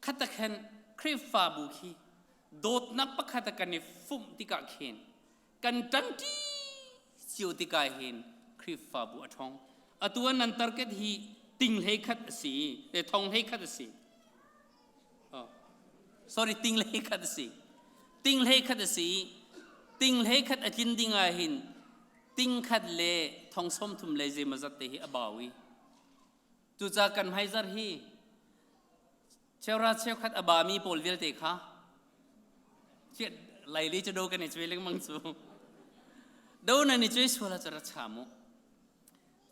khata khan khrifa bu khi dot na pakhata kan ni fum ti ka khen kan tang ti chiu ti ka hin khrifa bu athong atuan nan target hi ting lei khat si te thong hei khat si sorry ting lei khat si ting lei khat si ting lei khat akin dinga hin ting khat le thong som thum le je mazat te hi abawi tu cha kan haizar hi chewra chew khat abami pol vel te kha chet lai li cha do kan ni chweleng mang chu do na ni choi sola chara chamu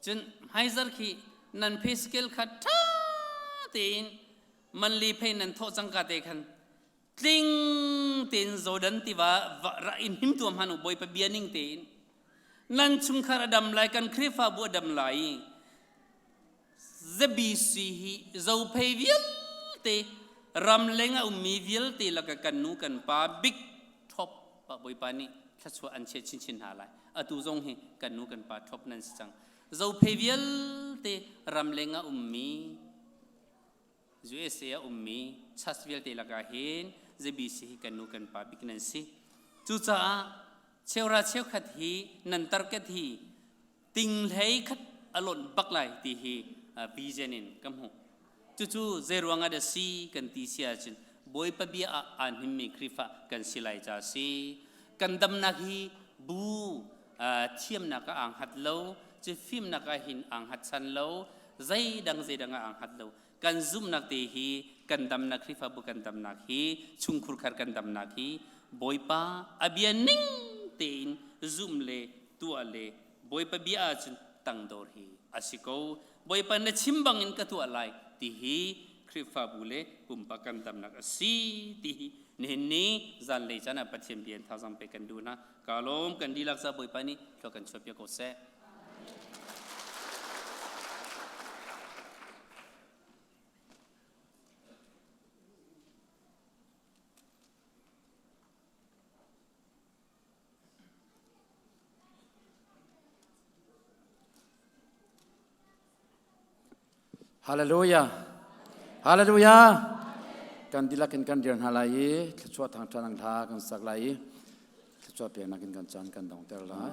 chun haizar khi nan physical khat tha tin man li phe nan tho chang ka te khan tling tin zodan ti wa ra in him tuam hanu boy pa bianing tin nan chung khar adam lai kan khrifa bu adam lai zbc hi zo phe vial te ram lenga ummi vial te laka kan nu kan pa big top pa boy pa ni thachwa an che chin ha lai atu zong hi kan nu kan pa top nan chang zo phe vial te ram lenga ummi USA ummi chas vial te laka hin zbc kan nu kan pa big nan si chu cha chewra chew khat hi nan tar ka thi ting lei khat alon bak lai ti hi visionin kam hu chu chu zeruanga da si kan ti sia chin boy pa bia an himmi khrifa kan silai cha si kan dam na hi bu thiam na ka ang hat lo che phim na ka hin ang hat san lo zai dang ang hat lo kan zum nak te hi kan dam na khrifa bu kan dam na hi chungkhur khar kan dam na hi boy pa abia ning tin zoom le tu ale boy pa bia chin tang dor hi อาศิโกบอยปันชิมบังอินกตัวอะไรที่ฮีคริฟาบุเลปุ่มปกันตำนักสีที่ฮีนี่จันเลยจันปัจเจมเบียนท้าจังไปกันดูนะกาลมกันดีลักษะบอยปันนี่เรากันชอบยาโกเซฮาเลลูยาฮาเลลูยากันดีลักกันเดียนฮาลายชั่วทางทางทากันสักลายชั่วเพียงนักกันจันกันดองเตลาย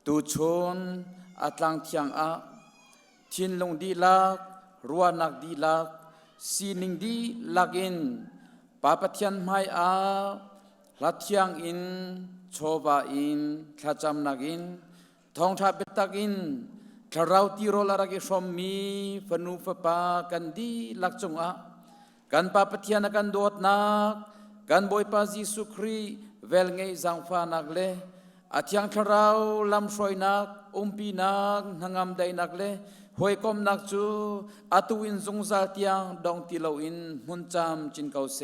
ตูชนอัตลังเทียงอาทินลงดีลักรัวนักดีลักซีนิงดีลักอินปาปะเทียนไม่อาลัดเทียงอินโชบาอินขจำนักอินทองทับเบตักอินคาราตีโรลารักชมมีฟนูฟปากันดีลักจงอากันปาปะเทียนกันโดดนักกันบอยปาจิสุครีเวลไงจังฟานักเลอาทิยังคราวลำสวยนักปีนักนางามได้นักเลหวยกอมนักจูอาตุวินจงซาเตียงดองติโลอินมุนจามจินเกาเซ